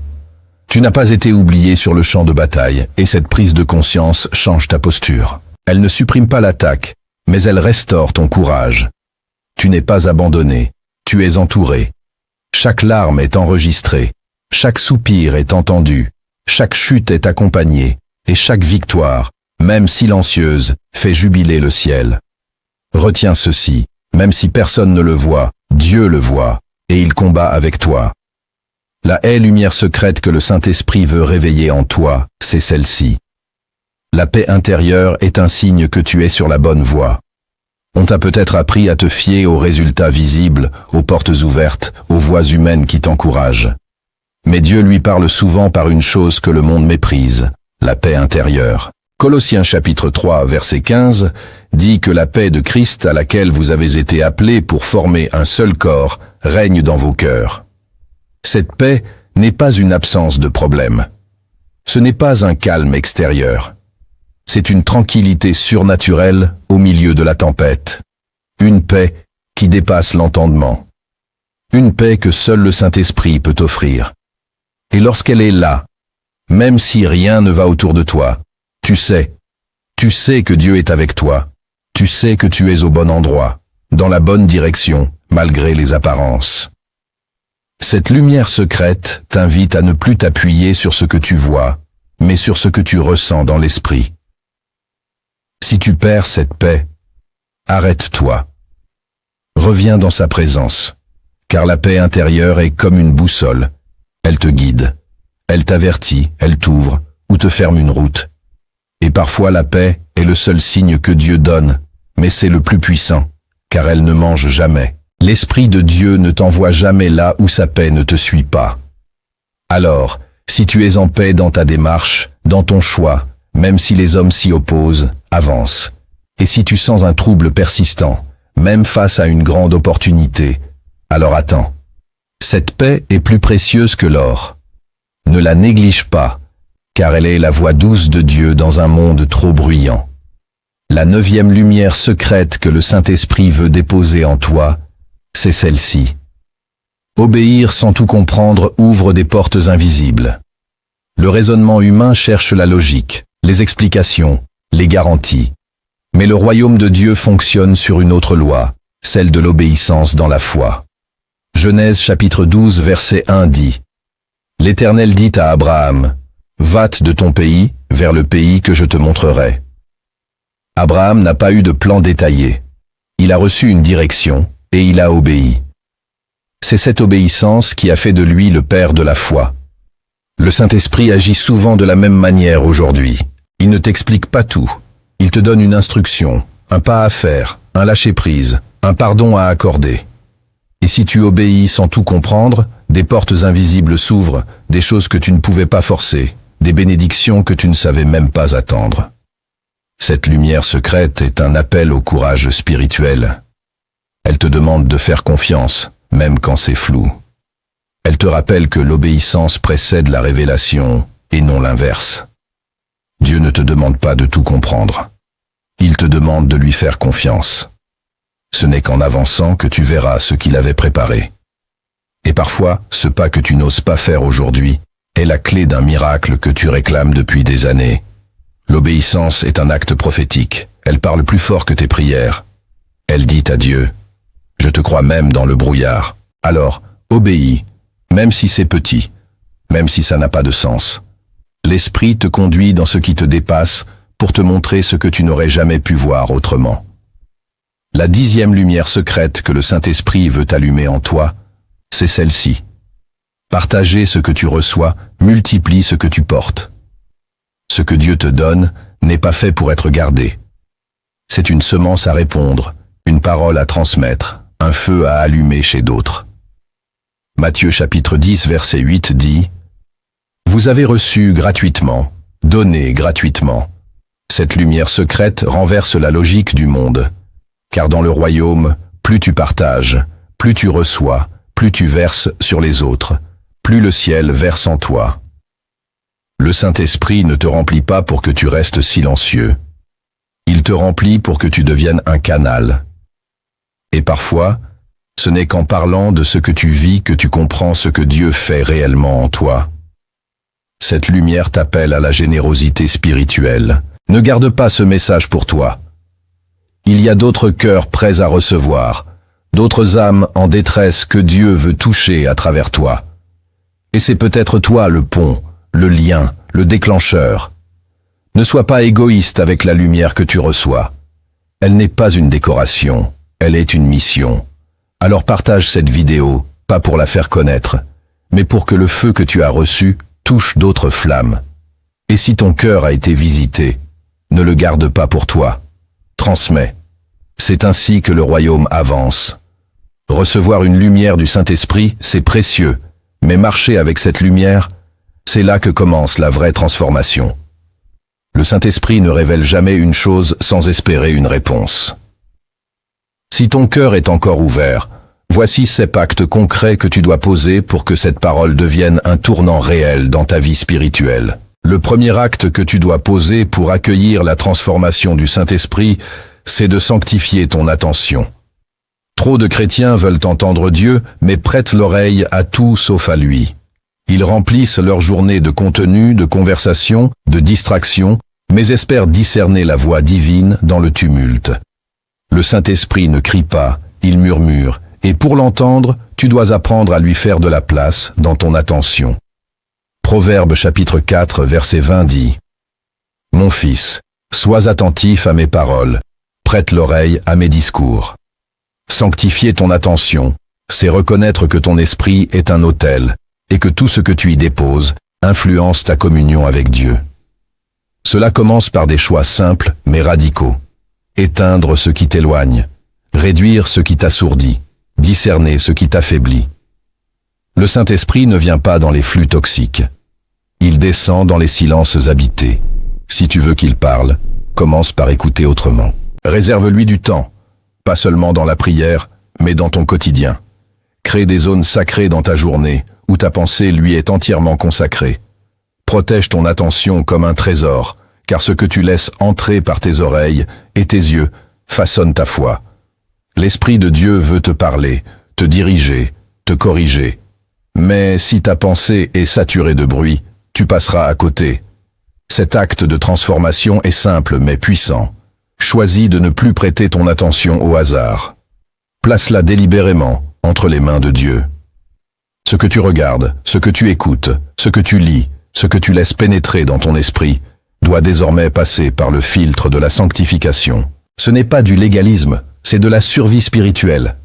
Tu n'as pas été oublié sur le champ de bataille, et cette prise de conscience change ta posture. Elle ne supprime pas l'attaque, mais elle restaure ton courage. Tu n'es pas abandonné, tu es entouré. Chaque larme est enregistrée, chaque soupir est entendu, chaque chute est accompagnée, et chaque victoire, même silencieuse, fait jubiler le ciel. Retiens ceci, même si personne ne le voit, Dieu le voit, et il combat avec toi. La lumière secrète que le Saint-Esprit veut réveiller en toi, c'est celle-ci. La paix intérieure est un signe que tu es sur la bonne voie. On t'a peut-être appris à te fier aux résultats visibles, aux portes ouvertes, aux voies humaines qui t'encouragent. Mais Dieu lui parle souvent par une chose que le monde méprise, la paix intérieure. Colossiens chapitre 3, verset 15, dit que la paix de Christ à laquelle vous avez été appelés pour former un seul corps règne dans vos cœurs. Cette paix n'est pas une absence de problème. Ce n'est pas un calme extérieur. C'est une tranquillité surnaturelle au milieu de la tempête. Une paix qui dépasse l'entendement. Une paix que seul le Saint-Esprit peut offrir. Et lorsqu'elle est là, même si rien ne va autour de toi, tu sais que Dieu est avec toi. Tu sais que tu es au bon endroit, dans la bonne direction, malgré les apparences. Cette lumière secrète t'invite à ne plus t'appuyer sur ce que tu vois, mais sur ce que tu ressens dans l'esprit. Si tu perds cette paix, arrête-toi. Reviens dans sa présence, car la paix intérieure est comme une boussole. Elle te guide, elle t'avertit, elle t'ouvre ou te ferme une route. Et parfois la paix est le seul signe que Dieu donne, mais c'est le plus puissant, car elle ne mange jamais. L'Esprit de Dieu ne t'envoie jamais là où sa paix ne te suit pas. Alors, si tu es en paix dans ta démarche, dans ton choix, même si les hommes s'y opposent, avance. Et si tu sens un trouble persistant, même face à une grande opportunité, alors attends. Cette paix est plus précieuse que l'or. Ne la néglige pas, car elle est la voix douce de Dieu dans un monde trop bruyant. La 9e lumière secrète que le Saint-Esprit veut déposer en toi, c'est celle-ci. Obéir sans tout comprendre ouvre des portes invisibles. Le raisonnement humain cherche la logique, les explications, les garanties. Mais le royaume de Dieu fonctionne sur une autre loi, celle de l'obéissance dans la foi. Genèse chapitre 12 verset 1 dit: L'Éternel dit à Abraham, « Va-t de ton pays, vers le pays que je te montrerai. » Abraham n'a pas eu de plan détaillé. Il a reçu une direction, et il a obéi. C'est cette obéissance qui a fait de lui le père de la foi. Le Saint-Esprit agit souvent de la même manière aujourd'hui. Il ne t'explique pas tout. Il te donne une instruction, un pas à faire, un lâcher-prise, un pardon à accorder. Et si tu obéis sans tout comprendre, des portes invisibles s'ouvrent, des choses que tu ne pouvais pas forcer, des bénédictions que tu ne savais même pas attendre. Cette lumière secrète est un appel au courage spirituel. Elle te demande de faire confiance, même quand c'est flou. Elle te rappelle que l'obéissance précède la révélation, et non l'inverse. Dieu ne te demande pas de tout comprendre. Il te demande de lui faire confiance. Ce n'est qu'en avançant que tu verras ce qu'il avait préparé. Et parfois, ce pas que tu n'oses pas faire aujourd'hui est la clé d'un miracle que tu réclames depuis des années. L'obéissance est un acte prophétique. Elle parle plus fort que tes prières. Elle dit à Dieu, « Je te crois même dans le brouillard. » Alors, obéis, même si c'est petit, même si ça n'a pas de sens. L'Esprit te conduit dans ce qui te dépasse pour te montrer ce que tu n'aurais jamais pu voir autrement. La 10e lumière secrète que le Saint-Esprit veut allumer en toi, c'est celle-ci. Partager ce que tu reçois multiplie ce que tu portes. Ce que Dieu te donne n'est pas fait pour être gardé. C'est une semence à répondre, une parole à transmettre, un feu à allumer chez d'autres. Matthieu chapitre 10 verset 8 dit « Vous avez reçu gratuitement, donné gratuitement. » Cette lumière secrète renverse la logique du monde. Car dans le royaume, plus tu partages, plus tu reçois, plus tu verses sur les autres, plus le ciel verse en toi. Le Saint-Esprit ne te remplit pas pour que tu restes silencieux. Il te remplit pour que tu deviennes un canal. Et parfois, ce n'est qu'en parlant de ce que tu vis que tu comprends ce que Dieu fait réellement en toi. Cette lumière t'appelle à la générosité spirituelle. Ne garde pas ce message pour toi. Il y a d'autres cœurs prêts à recevoir, d'autres âmes en détresse que Dieu veut toucher à travers toi. Et c'est peut-être toi le pont, le lien, le déclencheur. Ne sois pas égoïste avec la lumière que tu reçois. Elle n'est pas une décoration, elle est une mission. Alors partage cette vidéo, pas pour la faire connaître, mais pour que le feu que tu as reçu touche d'autres flammes. Et si ton cœur a été visité, ne le garde pas pour toi. Transmets. C'est ainsi que le royaume avance. Recevoir une lumière du Saint-Esprit, c'est précieux, mais marcher avec cette lumière, c'est là que commence la vraie transformation. Le Saint-Esprit ne révèle jamais une chose sans espérer une réponse. Si ton cœur est encore ouvert, voici ces actes concrets que tu dois poser pour que cette parole devienne un tournant réel dans ta vie spirituelle. Le premier acte que tu dois poser pour accueillir la transformation du Saint-Esprit, c'est de sanctifier ton attention. Trop de chrétiens veulent entendre Dieu, mais prêtent l'oreille à tout sauf à lui. Ils remplissent leur journée de contenu, de conversation, de distraction, mais espèrent discerner la voix divine dans le tumulte. Le Saint-Esprit ne crie pas, il murmure, et pour l'entendre, tu dois apprendre à lui faire de la place dans ton attention. Proverbe chapitre 4 verset 20 dit « Mon fils, sois attentif à mes paroles, prête l'oreille à mes discours. » Sanctifier ton attention, c'est reconnaître que ton esprit est un autel, et que tout ce que tu y déposes influence ta communion avec Dieu. Cela commence par des choix simples mais radicaux. Éteindre ce qui t'éloigne, réduire ce qui t'assourdit, discerner ce qui t'affaiblit. Le Saint-Esprit ne vient pas dans les flux toxiques. Il descend dans les silences habités. Si tu veux qu'il parle, commence par écouter autrement. Réserve-lui du temps, pas seulement dans la prière, mais dans ton quotidien. Crée des zones sacrées dans ta journée, où ta pensée lui est entièrement consacrée. Protège ton attention comme un trésor, car ce que tu laisses entrer par tes oreilles et tes yeux façonne ta foi. L'Esprit de Dieu veut te parler, te diriger, te corriger. Mais si ta pensée est saturée de bruit, tu passeras à côté. Cet acte de transformation est simple mais puissant. Choisis de ne plus prêter ton attention au hasard. Place-la délibérément entre les mains de Dieu. Ce que tu regardes, ce que tu écoutes, ce que tu lis, ce que tu laisses pénétrer dans ton esprit, doit désormais passer par le filtre de la sanctification. Ce n'est pas du légalisme, c'est de la survie spirituelle.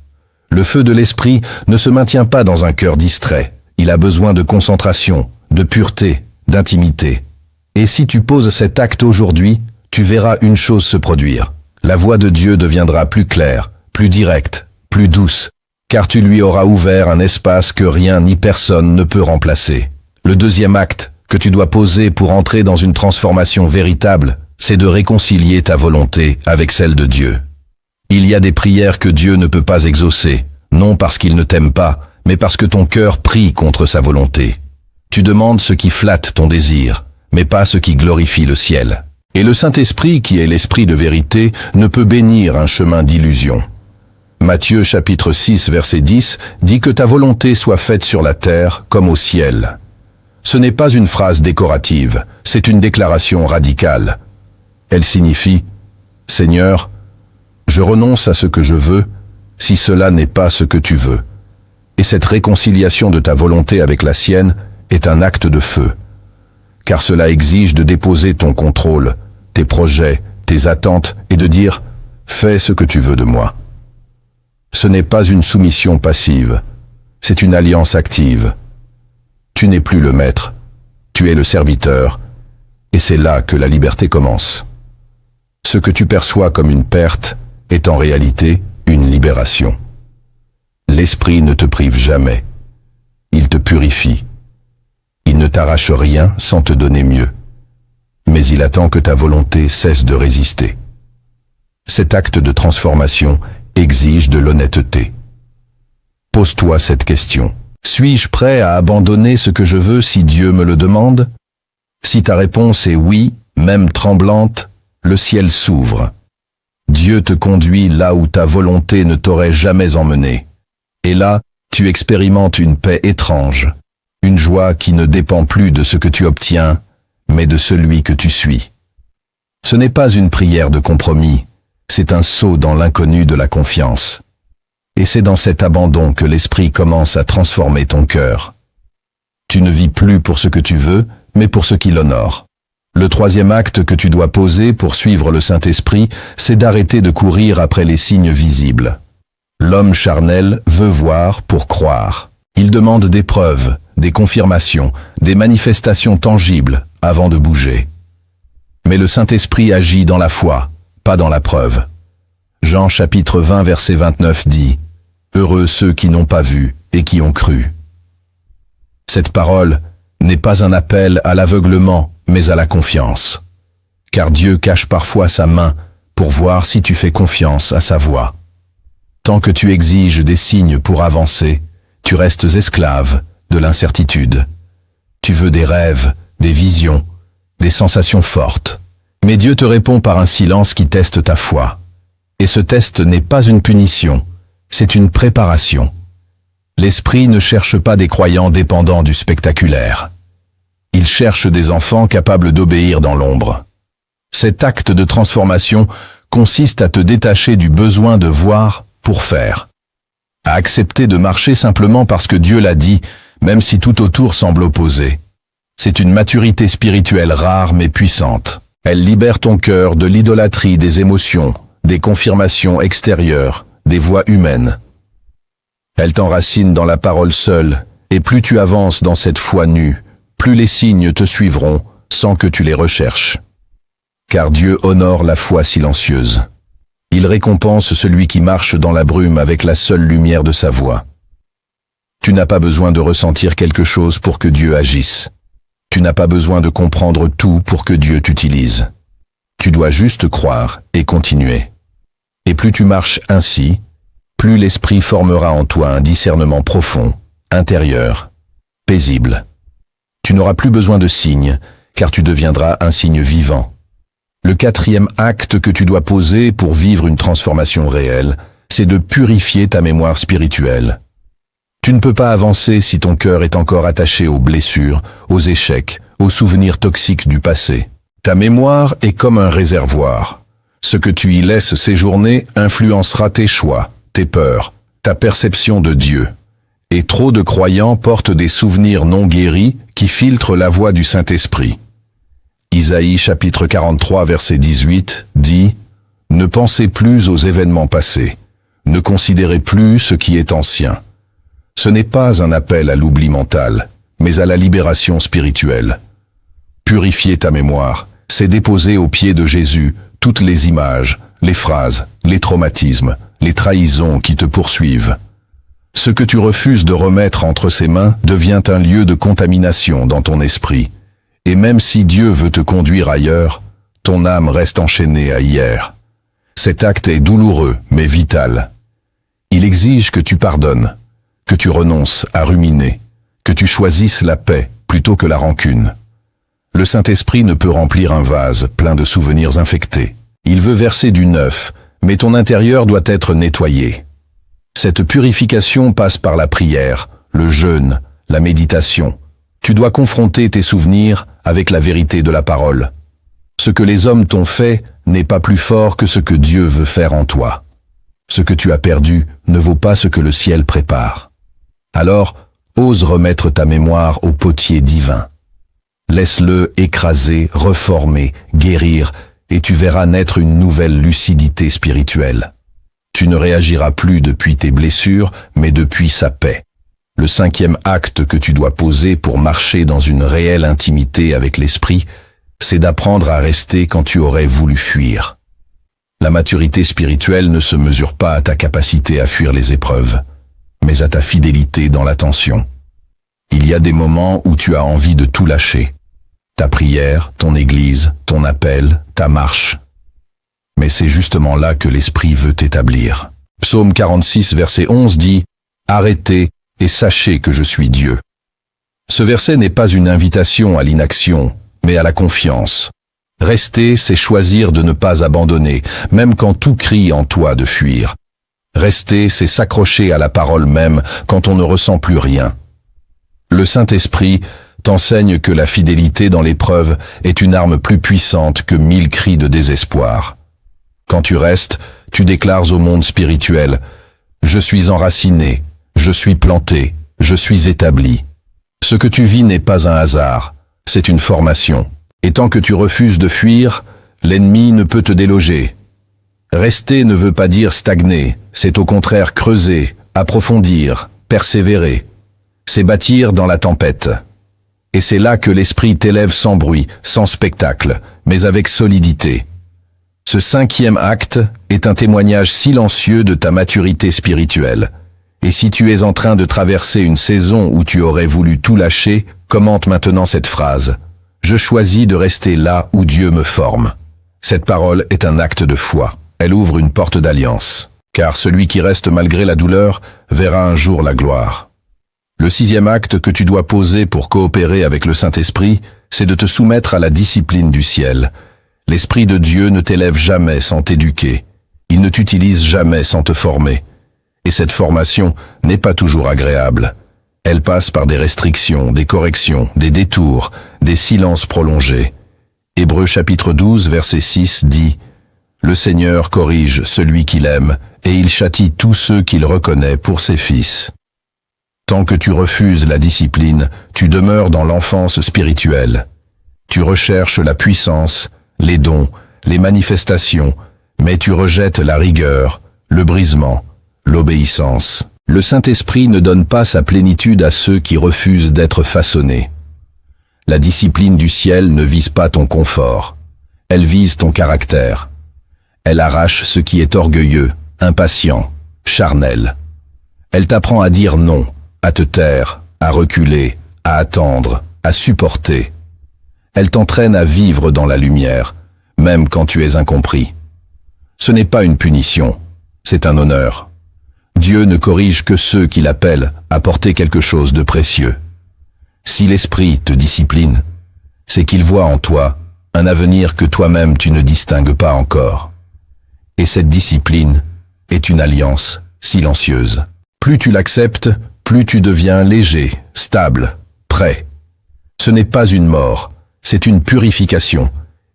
Le feu de l'esprit ne se maintient pas dans un cœur distrait. Il a besoin de concentration, de pureté, d'intimité. Et si tu poses cet acte aujourd'hui, tu verras une chose se produire. La voix de Dieu deviendra plus claire, plus directe, plus douce. car tu lui auras ouvert un espace que rien ni personne ne peut remplacer. Le deuxième acte que tu dois poser pour entrer dans une transformation véritable, c'est de réconcilier ta volonté avec celle de Dieu. Il y a des prières que Dieu ne peut pas exaucer, non parce qu'il ne t'aime pas, mais parce que ton cœur prie contre sa volonté. Tu demandes ce qui flatte ton désir, mais pas ce qui glorifie le ciel. Et le Saint-Esprit, qui est l'Esprit de vérité, ne peut bénir un chemin d'illusion. Matthieu chapitre 6 verset 10 dit que ta volonté soit faite sur la terre comme au ciel. Ce n'est pas une phrase décorative, c'est une déclaration radicale. Elle signifie « Seigneur, je renonce à ce que je veux, si cela n'est pas ce que tu veux. » Et cette réconciliation de ta volonté avec la sienne est un acte de feu. Car cela exige de déposer ton contrôle, tes projets, tes attentes et de dire « Fais ce que tu veux de moi ». Ce n'est pas une soumission passive, c'est une alliance active. Tu n'es plus le maître, tu es le serviteur, et c'est là que la liberté commence. Ce que tu perçois comme une perte est en réalité une libération. L'Esprit ne te prive jamais, il te purifie. Il ne t'arrache rien sans te donner mieux, mais il attend que ta volonté cesse de résister. Cet acte de transformation exige de l'honnêteté. Pose-toi cette question. Suis-je prêt à abandonner ce que je veux si Dieu me le demande? Si ta réponse est oui, même tremblante, le ciel s'ouvre. Dieu te conduit là où ta volonté ne t'aurait jamais emmené. Et là, tu expérimentes une paix étrange, une joie qui ne dépend plus de ce que tu obtiens, mais de celui que tu suis. Ce n'est pas une prière de compromis, c'est un saut dans l'inconnu de la confiance. Et c'est dans cet abandon que l'Esprit commence à transformer ton cœur. Tu ne vis plus pour ce que tu veux, mais pour ce qui l'honore. Le troisième acte que tu dois poser pour suivre le Saint-Esprit, c'est d'arrêter de courir après les signes visibles. L'homme charnel veut voir pour croire. Il demande des preuves, des confirmations, des manifestations tangibles avant de bouger. Mais le Saint-Esprit agit dans la foi, pas dans la preuve. Jean chapitre 20 verset 29 dit « Heureux ceux qui n'ont pas vu et qui ont cru ». Cette parole n'est pas un appel à l'aveuglement, mais à la confiance. Car Dieu cache parfois sa main pour voir si tu fais confiance à sa voix. Tant que tu exiges des signes pour avancer, tu restes esclave de l'incertitude. Tu veux des rêves, des visions, des sensations fortes. Mais Dieu te répond par un silence qui teste ta foi. Et ce test n'est pas une punition, c'est une préparation. L'Esprit ne cherche pas des croyants dépendants du spectaculaire. Il cherche des enfants capables d'obéir dans l'ombre. Cet acte de transformation consiste à te détacher du besoin de voir pour faire. À accepter de marcher simplement parce que Dieu l'a dit, même si tout autour semble opposé. C'est une maturité spirituelle rare mais puissante. Elle libère ton cœur de l'idolâtrie des émotions, des confirmations extérieures, des voix humaines. Elle t'enracine dans la parole seule, et plus tu avances dans cette foi nue, plus les signes te suivront sans que tu les recherches. Car Dieu honore la foi silencieuse. Il récompense celui qui marche dans la brume avec la seule lumière de sa voix. Tu n'as pas besoin de ressentir quelque chose pour que Dieu agisse. Tu n'as pas besoin de comprendre tout pour que Dieu t'utilise. Tu dois juste croire et continuer. Et plus tu marches ainsi, plus l'Esprit formera en toi un discernement profond, intérieur, paisible. Tu n'auras plus besoin de signes, car tu deviendras un signe vivant. Le quatrième acte que tu dois poser pour vivre une transformation réelle, c'est de purifier ta mémoire spirituelle. Tu ne peux pas avancer si ton cœur est encore attaché aux blessures, aux échecs, aux souvenirs toxiques du passé. Ta mémoire est comme un réservoir. Ce que tu y laisses séjourner influencera tes choix, tes peurs, ta perception de Dieu. Et trop de croyants portent des souvenirs non guéris qui filtrent la voix du Saint-Esprit. Isaïe chapitre 43 verset 18 dit « Ne pensez plus aux événements passés, ne considérez plus ce qui est ancien. » Ce n'est pas un appel à l'oubli mental, mais à la libération spirituelle. Purifier ta mémoire, c'est déposer aux pieds de Jésus toutes les images, les phrases, les traumatismes, les trahisons qui te poursuivent. Ce que tu refuses de remettre entre ses mains devient un lieu de contamination dans ton esprit. Et même si Dieu veut te conduire ailleurs, ton âme reste enchaînée à hier. Cet acte est douloureux, mais vital. Il exige que tu pardonnes, que tu renonces à ruminer, que tu choisisses la paix plutôt que la rancune. Le Saint-Esprit ne peut remplir un vase plein de souvenirs infectés. Il veut verser du neuf, mais ton intérieur doit être nettoyé. Cette purification passe par la prière, le jeûne, la méditation. Tu dois confronter tes souvenirs avec la vérité de la parole. Ce que les hommes t'ont fait n'est pas plus fort que ce que Dieu veut faire en toi. Ce que tu as perdu ne vaut pas ce que le ciel prépare. Alors, ose remettre ta mémoire au potier divin. Laisse-le écraser, reformer, guérir, et tu verras naître une nouvelle lucidité spirituelle. Tu ne réagiras plus depuis tes blessures, mais depuis sa paix. Le 5e acte que tu dois poser pour marcher dans une réelle intimité avec l'esprit, c'est d'apprendre à rester quand tu aurais voulu fuir. La maturité spirituelle ne se mesure pas à ta capacité à fuir les épreuves, mais à ta fidélité dans l'attention. Il y a des moments où tu as envie de tout lâcher. Ta prière, ton église, ton appel, ta marche. Mais c'est justement là que l'Esprit veut t'établir. Psaume 46, verset 11 dit « Arrêtez et sachez que je suis Dieu ». Ce verset n'est pas une invitation à l'inaction, mais à la confiance. Rester, c'est choisir de ne pas abandonner, même quand tout crie en toi de fuir. Rester, c'est s'accrocher à la parole même quand on ne ressent plus rien. Le Saint-Esprit t'enseigne que la fidélité dans l'épreuve est une arme plus puissante que 1000 cris de désespoir. Quand tu restes, tu déclares au monde spirituel « Je suis enraciné, je suis planté, je suis établi ». Ce que tu vis n'est pas un hasard, c'est une formation. Et tant que tu refuses de fuir, l'ennemi ne peut te déloger. Rester ne veut pas dire stagner, c'est au contraire creuser, approfondir, persévérer. C'est bâtir dans la tempête. Et c'est là que l'esprit t'élève sans bruit, sans spectacle, mais avec solidité. Ce 5e acte est un témoignage silencieux de ta maturité spirituelle. Et si tu es en train de traverser une saison où tu aurais voulu tout lâcher, commente maintenant cette phrase. Je choisis de rester là où Dieu me forme. Cette parole est un acte de foi. Elle ouvre une porte d'alliance. Car celui qui reste malgré la douleur verra un jour la gloire. Le 6e acte que tu dois poser pour coopérer avec le Saint-Esprit, c'est de te soumettre à la discipline du ciel. L'Esprit de Dieu ne t'élève jamais sans t'éduquer. Il ne t'utilise jamais sans te former. Et cette formation n'est pas toujours agréable. Elle passe par des restrictions, des corrections, des détours, des silences prolongés. Hébreux chapitre 12, verset 6 dit « Le Seigneur corrige celui qu'il aime, et il châtie tous ceux qu'il reconnaît pour ses fils. » Tant que tu refuses la discipline, tu demeures dans l'enfance spirituelle. Tu recherches la puissance, les dons, les manifestations, mais tu rejettes la rigueur, le brisement, l'obéissance. Le Saint-Esprit ne donne pas sa plénitude à ceux qui refusent d'être façonnés. La discipline du ciel ne vise pas ton confort. Elle vise ton caractère. Elle arrache ce qui est orgueilleux, impatient, charnel. Elle t'apprend à dire non, à te taire, à reculer, à attendre, à supporter. Elle t'entraîne à vivre dans la lumière, même quand tu es incompris. Ce n'est pas une punition, c'est un honneur. Dieu ne corrige que ceux qui l'appellent à porter quelque chose de précieux. Si l'Esprit te discipline, c'est qu'il voit en toi un avenir que toi-même tu ne distingues pas encore. Et cette discipline est une alliance silencieuse. Plus tu l'acceptes, plus tu deviens léger, stable, prêt. Ce n'est pas une mort, c'est une purification.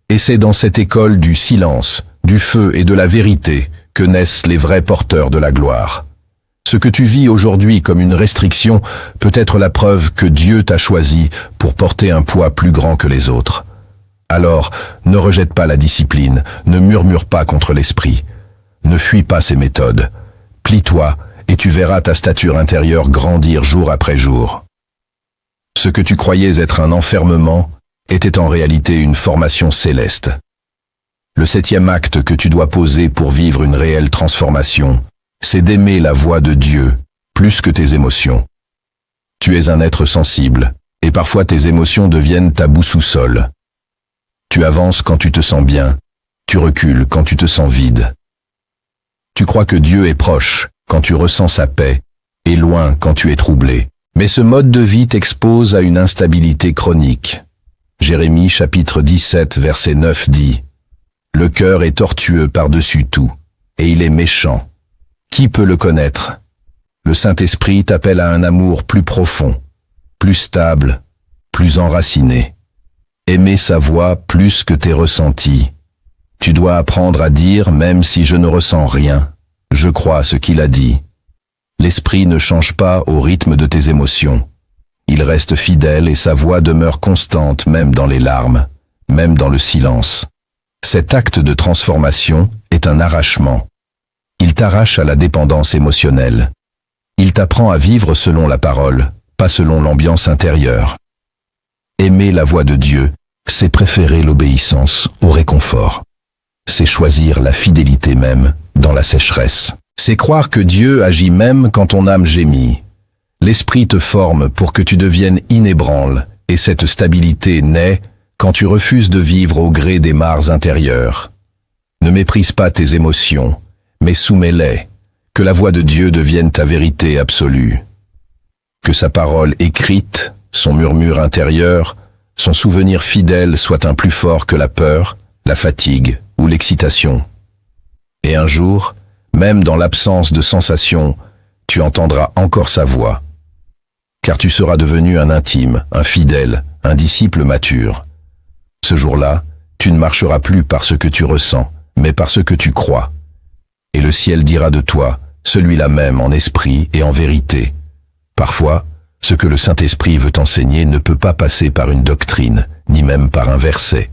Et c'est dans cette école du silence, du feu et de la vérité que naissent les vrais porteurs de la gloire. Ce que tu vis aujourd'hui comme une restriction peut être la preuve que Dieu t'a choisi pour porter un poids plus grand que les autres. Alors, ne rejette pas la discipline, ne murmure pas contre l'esprit, ne fuis pas ses méthodes. Plie-toi et tu verras ta stature intérieure grandir jour après jour. Ce que tu croyais être un enfermement était en réalité une formation céleste. Le 7e acte que tu dois poser pour vivre une réelle transformation, c'est d'aimer la voix de Dieu plus que tes émotions. Tu es un être sensible, et parfois tes émotions deviennent ta boussole. Tu avances quand tu te sens bien, tu recules quand tu te sens vide. Tu crois que Dieu est proche quand tu ressens sa paix, et loin quand tu es troublé. Mais ce mode de vie t'expose à une instabilité chronique. Jérémie chapitre 17 verset 9 dit « Le cœur est tortueux par-dessus tout, et il est méchant. Qui peut le connaître ?» Le Saint-Esprit t'appelle à un amour plus profond, plus stable, plus enraciné. Aimer sa voix plus que tes ressentis. Tu dois apprendre à dire, même si je ne ressens rien, je crois ce qu'il a dit. L'esprit ne change pas au rythme de tes émotions. Il reste fidèle et sa voix demeure constante même dans les larmes, même dans le silence. Cet acte de transformation est un arrachement. Il t'arrache à la dépendance émotionnelle. Il t'apprend à vivre selon la parole, pas selon l'ambiance intérieure. Aimer la voix de Dieu, c'est préférer l'obéissance au réconfort. C'est choisir la fidélité même dans la sécheresse. C'est croire que Dieu agit même quand ton âme gémit. L'esprit te forme pour que tu deviennes inébranle, et cette stabilité naît quand tu refuses de vivre au gré des mares intérieures. Ne méprise pas tes émotions, mais soumets-les, que la voix de Dieu devienne ta vérité absolue. Que sa parole écrite, son murmure intérieur, son souvenir fidèle soit un plus fort que la peur, la fatigue ou l'excitation. Et un jour, même dans l'absence de sensation, tu entendras encore sa voix. Car tu seras devenu un intime, un fidèle, un disciple mature. Ce jour-là, tu ne marcheras plus par ce que tu ressens, mais par ce que tu crois. Et le ciel dira de toi, celui-là même en esprit et en vérité. Parfois, ce que le Saint-Esprit veut enseigner ne peut pas passer par une doctrine, ni même par un verset.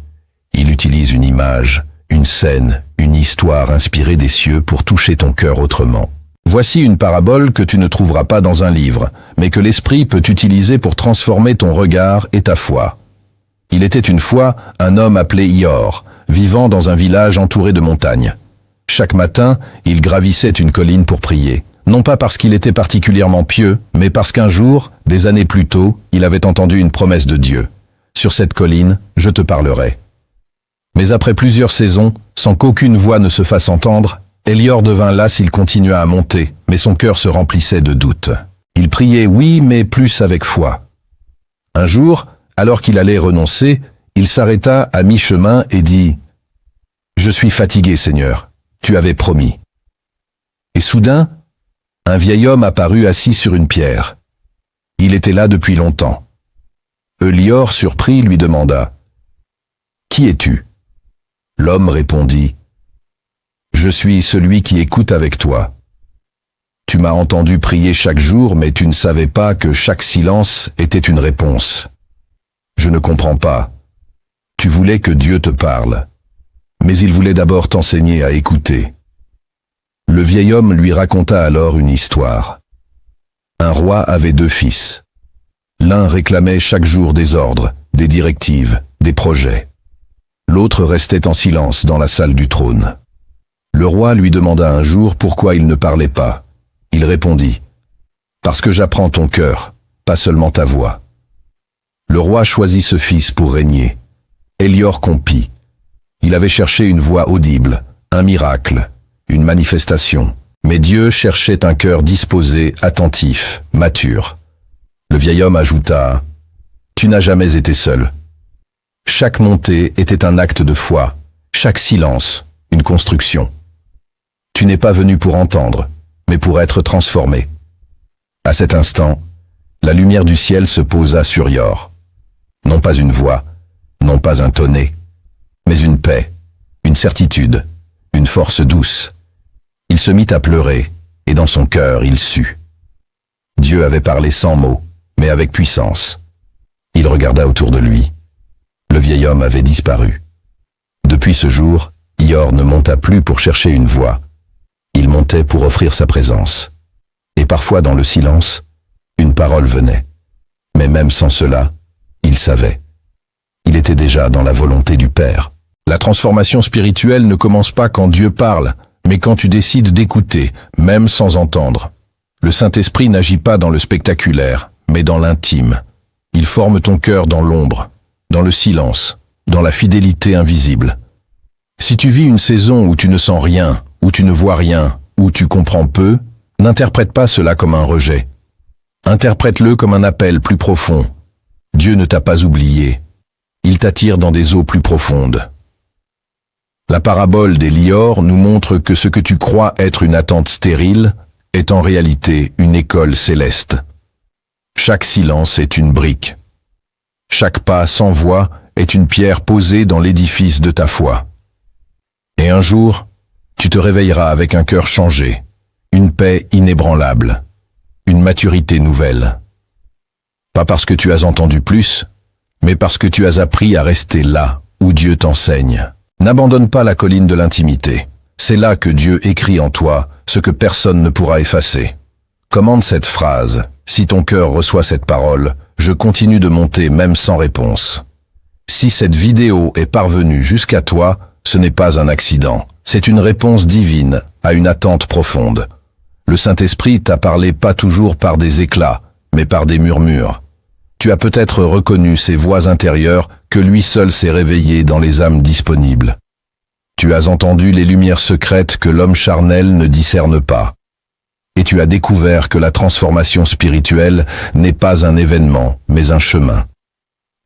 Il utilise une image, une scène, une histoire inspirée des cieux pour toucher ton cœur autrement. Voici une parabole que tu ne trouveras pas dans un livre, mais que l'Esprit peut utiliser pour transformer ton regard et ta foi. Il était une fois un homme appelé Ior, vivant dans un village entouré de montagnes. Chaque matin, il gravissait une colline pour prier. Non pas parce qu'il était particulièrement pieux, mais parce qu'un jour, des années plus tôt, il avait entendu une promesse de Dieu. « Sur cette colline, je te parlerai ». Mais après plusieurs saisons, sans qu'aucune voix ne se fasse entendre, Elior devint las, il continua à monter, mais son cœur se remplissait de doutes. Il priait oui, mais plus avec foi. Un jour, alors qu'il allait renoncer, il s'arrêta à mi-chemin et dit « Je suis fatigué, Seigneur, tu avais promis. » Et soudain, un vieil homme apparut assis sur une pierre. Il était là depuis longtemps. Elior, surpris, lui demanda « Qui es-tu » L'homme répondit « Je suis celui qui écoute avec toi. Tu m'as entendu prier chaque jour, mais tu ne savais pas que chaque silence était une réponse. Je ne comprends pas. Tu voulais que Dieu te parle, mais il voulait d'abord t'enseigner à écouter. » Le vieil homme lui raconta alors une histoire. Un roi avait 2 fils. L'un réclamait chaque jour des ordres, des directives, des projets. L'autre restait en silence dans la salle du trône. Le roi lui demanda un jour pourquoi il ne parlait pas. Il répondit « Parce que j'apprends ton cœur, pas seulement ta voix. » Le roi choisit ce fils pour régner. Elior compit. Il avait cherché une voix audible, un miracle, une manifestation. Mais Dieu cherchait un cœur disposé, attentif, mature. Le vieil homme ajouta « Tu n'as jamais été seul. » Chaque montée était un acte de foi, chaque silence, une construction. Tu n'es pas venu pour entendre, mais pour être transformé. À cet instant, la lumière du ciel se posa sur Ior. Non pas une voix, non pas un tonnet, mais une paix, une certitude, une force douce. Il se mit à pleurer, et dans son cœur il sut. Dieu avait parlé sans mots, mais avec puissance. Il regarda autour de lui. Le vieil homme avait disparu. Depuis ce jour, Ior ne monta plus pour chercher une voix. Il montait pour offrir sa présence. Et parfois dans le silence, une parole venait. Mais même sans cela, il savait. Il était déjà dans la volonté du Père. La transformation spirituelle ne commence pas quand Dieu parle, mais quand tu décides d'écouter, même sans entendre. Le Saint-Esprit n'agit pas dans le spectaculaire, mais dans l'intime. Il forme ton cœur dans l'ombre, dans le silence, dans la fidélité invisible. Si tu vis une saison où tu ne sens rien, où tu ne vois rien, où tu comprends peu, n'interprète pas cela comme un rejet. Interprète-le comme un appel plus profond. Dieu ne t'a pas oublié. Il t'attire dans des eaux plus profondes. La parabole des liors nous montre que ce que tu crois être une attente stérile est en réalité une école céleste. Chaque silence est une brique. Chaque pas sans voix est une pierre posée dans l'édifice de ta foi. Et un jour, tu te réveilleras avec un cœur changé, une paix inébranlable, une maturité nouvelle. Pas parce que tu as entendu plus, mais parce que tu as appris à rester là où Dieu t'enseigne. N'abandonne pas la colline de l'intimité. C'est là que Dieu écrit en toi ce que personne ne pourra effacer. Commande cette phrase. Si ton cœur reçoit cette parole, je continue de monter même sans réponse. Si cette vidéo est parvenue jusqu'à toi, ce n'est pas un accident. C'est une réponse divine à une attente profonde. Le Saint-Esprit t'a parlé pas toujours par des éclats, mais par des murmures. Tu as peut-être reconnu ces voix intérieures que lui seul s'est réveillé dans les âmes disponibles. Tu as entendu les lumières secrètes que l'homme charnel ne discerne pas. Et tu as découvert que la transformation spirituelle n'est pas un événement, mais un chemin.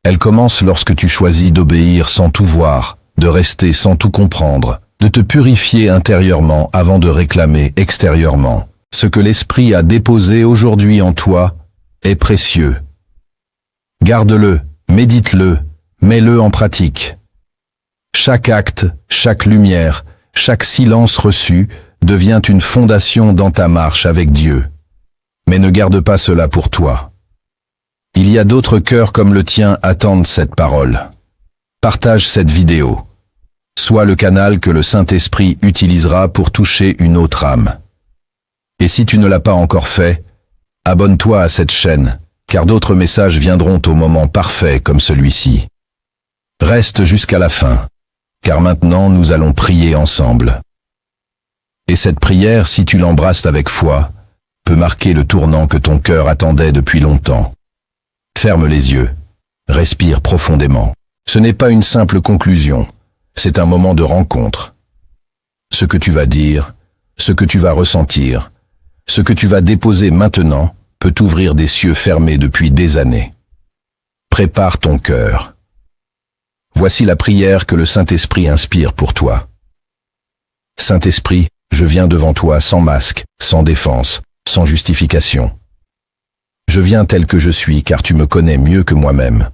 Elle commence lorsque tu choisis d'obéir sans tout voir, de rester sans tout comprendre, de te purifier intérieurement avant de réclamer extérieurement. Ce que l'Esprit a déposé aujourd'hui en toi est précieux. Garde-le, médite-le, mets-le en pratique. Chaque acte, chaque lumière, chaque silence reçu devient une fondation dans ta marche avec Dieu. Mais ne garde pas cela pour toi. Il y a d'autres cœurs comme le tien attendent cette parole. Partage cette vidéo. Sois le canal que le Saint-Esprit utilisera pour toucher une autre âme. Et si tu ne l'as pas encore fait, abonne-toi à cette chaîne, car d'autres messages viendront au moment parfait comme celui-ci. Reste jusqu'à la fin, car maintenant nous allons prier ensemble. Et cette prière, si tu l'embrasses avec foi, peut marquer le tournant que ton cœur attendait depuis longtemps. Ferme les yeux, respire profondément. Ce n'est pas une simple conclusion, c'est un moment de rencontre. Ce que tu vas dire, ce que tu vas ressentir, ce que tu vas déposer maintenant peut t'ouvrir des cieux fermés depuis des années. Prépare ton cœur. Voici la prière que le Saint-Esprit inspire pour toi. Saint-Esprit, je viens devant toi sans masque, sans défense, sans justification. Je viens tel que je suis car tu me connais mieux que moi-même.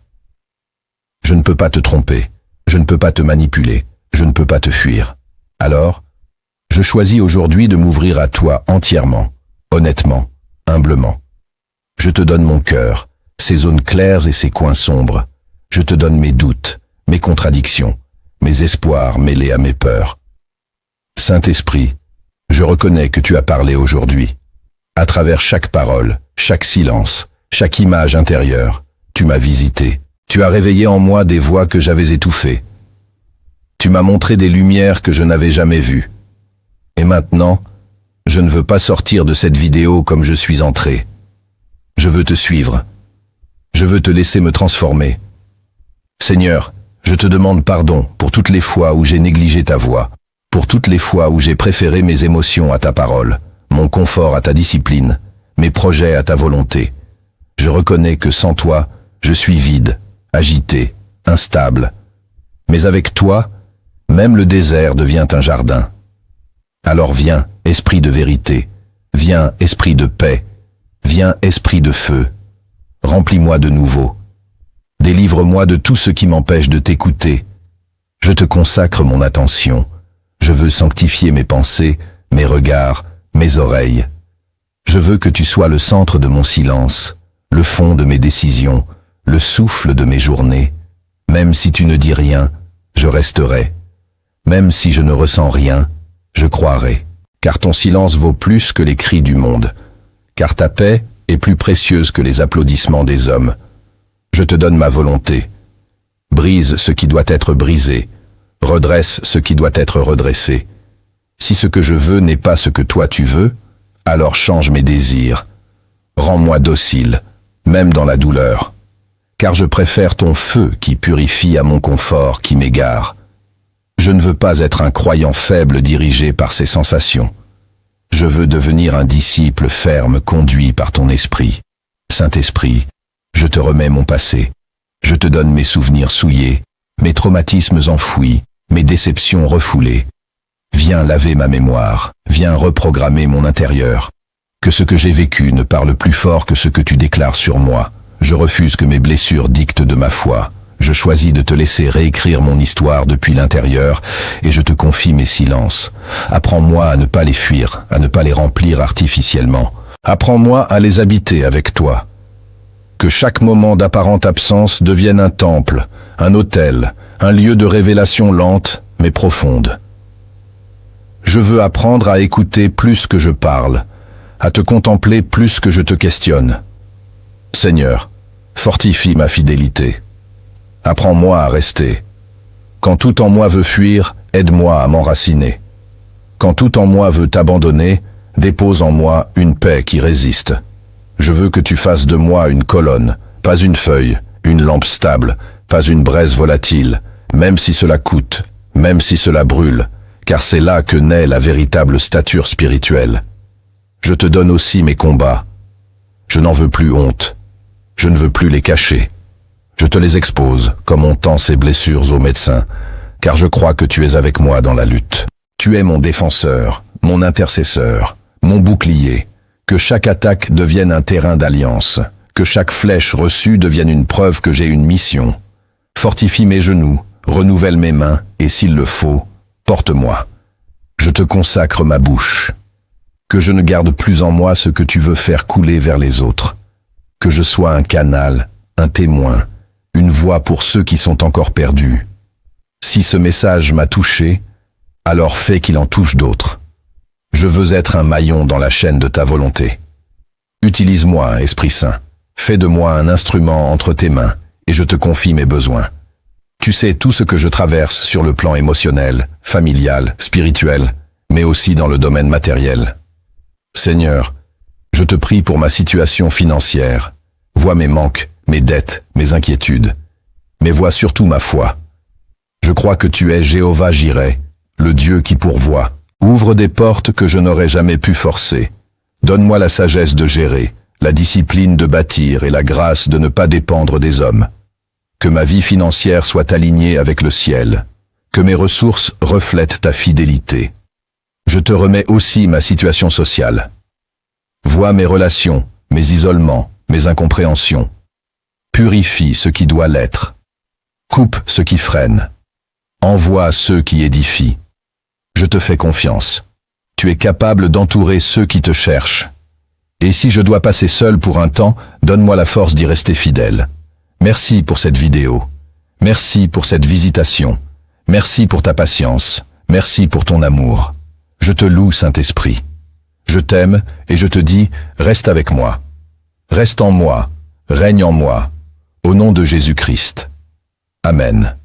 Je ne peux pas te tromper, je ne peux pas te manipuler, je ne peux pas te fuir. Alors, je choisis aujourd'hui de m'ouvrir à toi entièrement, honnêtement, humblement. Je te donne mon cœur, ses zones claires et ses coins sombres. Je te donne mes doutes, mes contradictions, mes espoirs mêlés à mes peurs. Saint-Esprit, je reconnais que tu as parlé aujourd'hui. À travers chaque parole, chaque silence, chaque image intérieure, tu m'as visité. Tu as réveillé en moi des voix que j'avais étouffées. Tu m'as montré des lumières que je n'avais jamais vues. Et maintenant, je ne veux pas sortir de cette vidéo comme je suis entré. Je veux te suivre. Je veux te laisser me transformer. Seigneur, je te demande pardon pour toutes les fois où j'ai négligé ta voix, pour toutes les fois où j'ai préféré mes émotions à ta parole, mon confort à ta discipline, mes projets à ta volonté. Je reconnais que sans toi, je suis vide, agité, instable. Mais avec toi, même le désert devient un jardin. Alors viens, esprit de vérité, viens, esprit de paix, viens, esprit de feu, remplis-moi de nouveau. Délivre-moi de tout ce qui m'empêche de t'écouter. Je te consacre mon attention. Je veux sanctifier mes pensées, mes regards, mes oreilles. Je veux que tu sois le centre de mon silence, le fond de mes décisions, le souffle de mes journées. Même si tu ne dis rien, je resterai. Même si je ne ressens rien, je croirai. Car ton silence vaut plus que les cris du monde. Car ta paix est plus précieuse que les applaudissements des hommes. Je te donne ma volonté. Brise ce qui doit être brisé. Redresse ce qui doit être redressé. Si ce que je veux n'est pas ce que toi tu veux, Alors change mes désirs. Rends-moi docile, même dans la douleur. Car je préfère ton feu qui purifie à mon confort qui m'égare. Je ne veux pas être un croyant faible dirigé par ses sensations. Je veux devenir un disciple ferme conduit par ton esprit. Saint-Esprit, je te remets mon passé. Je te donne mes souvenirs souillés, mes traumatismes enfouis, mes déceptions refoulées. Viens laver ma mémoire, viens reprogrammer mon intérieur. Que ce que j'ai vécu ne parle plus fort que ce que tu déclares sur moi. Je refuse que mes blessures dictent de ma foi. Je choisis de te laisser réécrire mon histoire depuis l'intérieur et je te confie mes silences. Apprends-moi à ne pas les fuir, à ne pas les remplir artificiellement. Apprends-moi à les habiter avec toi. Que chaque moment d'apparente absence devienne un temple, un autel, un lieu de révélation lente mais profonde. Je veux apprendre à écouter plus que je parle, à te contempler plus que je te questionne. Seigneur, fortifie ma fidélité. Apprends-moi à rester. Quand tout en moi veut fuir, aide-moi à m'enraciner. Quand tout en moi veut t'abandonner, dépose en moi une paix qui résiste. Je veux que tu fasses de moi une colonne, pas une feuille, une lampe stable, pas une braise volatile, même si cela coûte, même si cela brûle, car c'est là que naît la véritable stature spirituelle. Je te donne aussi mes combats. Je n'en veux plus honte. Je ne veux plus les cacher. Je te les expose, comme on tend ces blessures aux médecins, car je crois que tu es avec moi dans la lutte. Tu es mon défenseur, mon intercesseur, mon bouclier. Que chaque attaque devienne un terrain d'alliance, que chaque flèche reçue devienne une preuve que j'ai une mission. Fortifie mes genoux, renouvelle mes mains, et s'il le faut, porte-moi. Je te consacre ma bouche. Que je ne garde plus en moi ce que tu veux faire couler vers les autres. Que je sois un canal, un témoin, une voix pour ceux qui sont encore perdus. Si ce message m'a touché, alors fais qu'il en touche d'autres. Je veux être un maillon dans la chaîne de ta volonté. Utilise-moi, Esprit Saint. Fais de moi un instrument entre tes mains, et je te confie mes besoins. Tu sais tout ce que je traverse sur le plan émotionnel, familial, spirituel, mais aussi dans le domaine matériel. Seigneur, je te prie pour ma situation financière. Vois mes manques, mes dettes, mes inquiétudes, mais vois surtout ma foi. Je crois que tu es Jéhovah Jireh, le Dieu qui pourvoit. Ouvre des portes que je n'aurais jamais pu forcer. Donne-moi la sagesse de gérer, la discipline de bâtir et la grâce de ne pas dépendre des hommes. Que ma vie financière soit alignée avec le ciel. Que mes ressources reflètent ta fidélité. Je te remets aussi ma situation sociale. Vois mes relations, mes isolements, mes incompréhensions. Purifie ce qui doit l'être. Coupe ce qui freine. Envoie ceux qui édifient. Je te fais confiance. Tu es capable d'entourer ceux qui te cherchent. Et si je dois passer seul pour un temps, donne-moi la force d'y rester fidèle. Merci pour cette vidéo. Merci pour cette visitation. Merci pour ta patience. Merci pour ton amour. Je te loue, Saint-Esprit. Je t'aime et je te dis, reste avec moi. Reste en moi, règne en moi. Au nom de Jésus-Christ. Amen.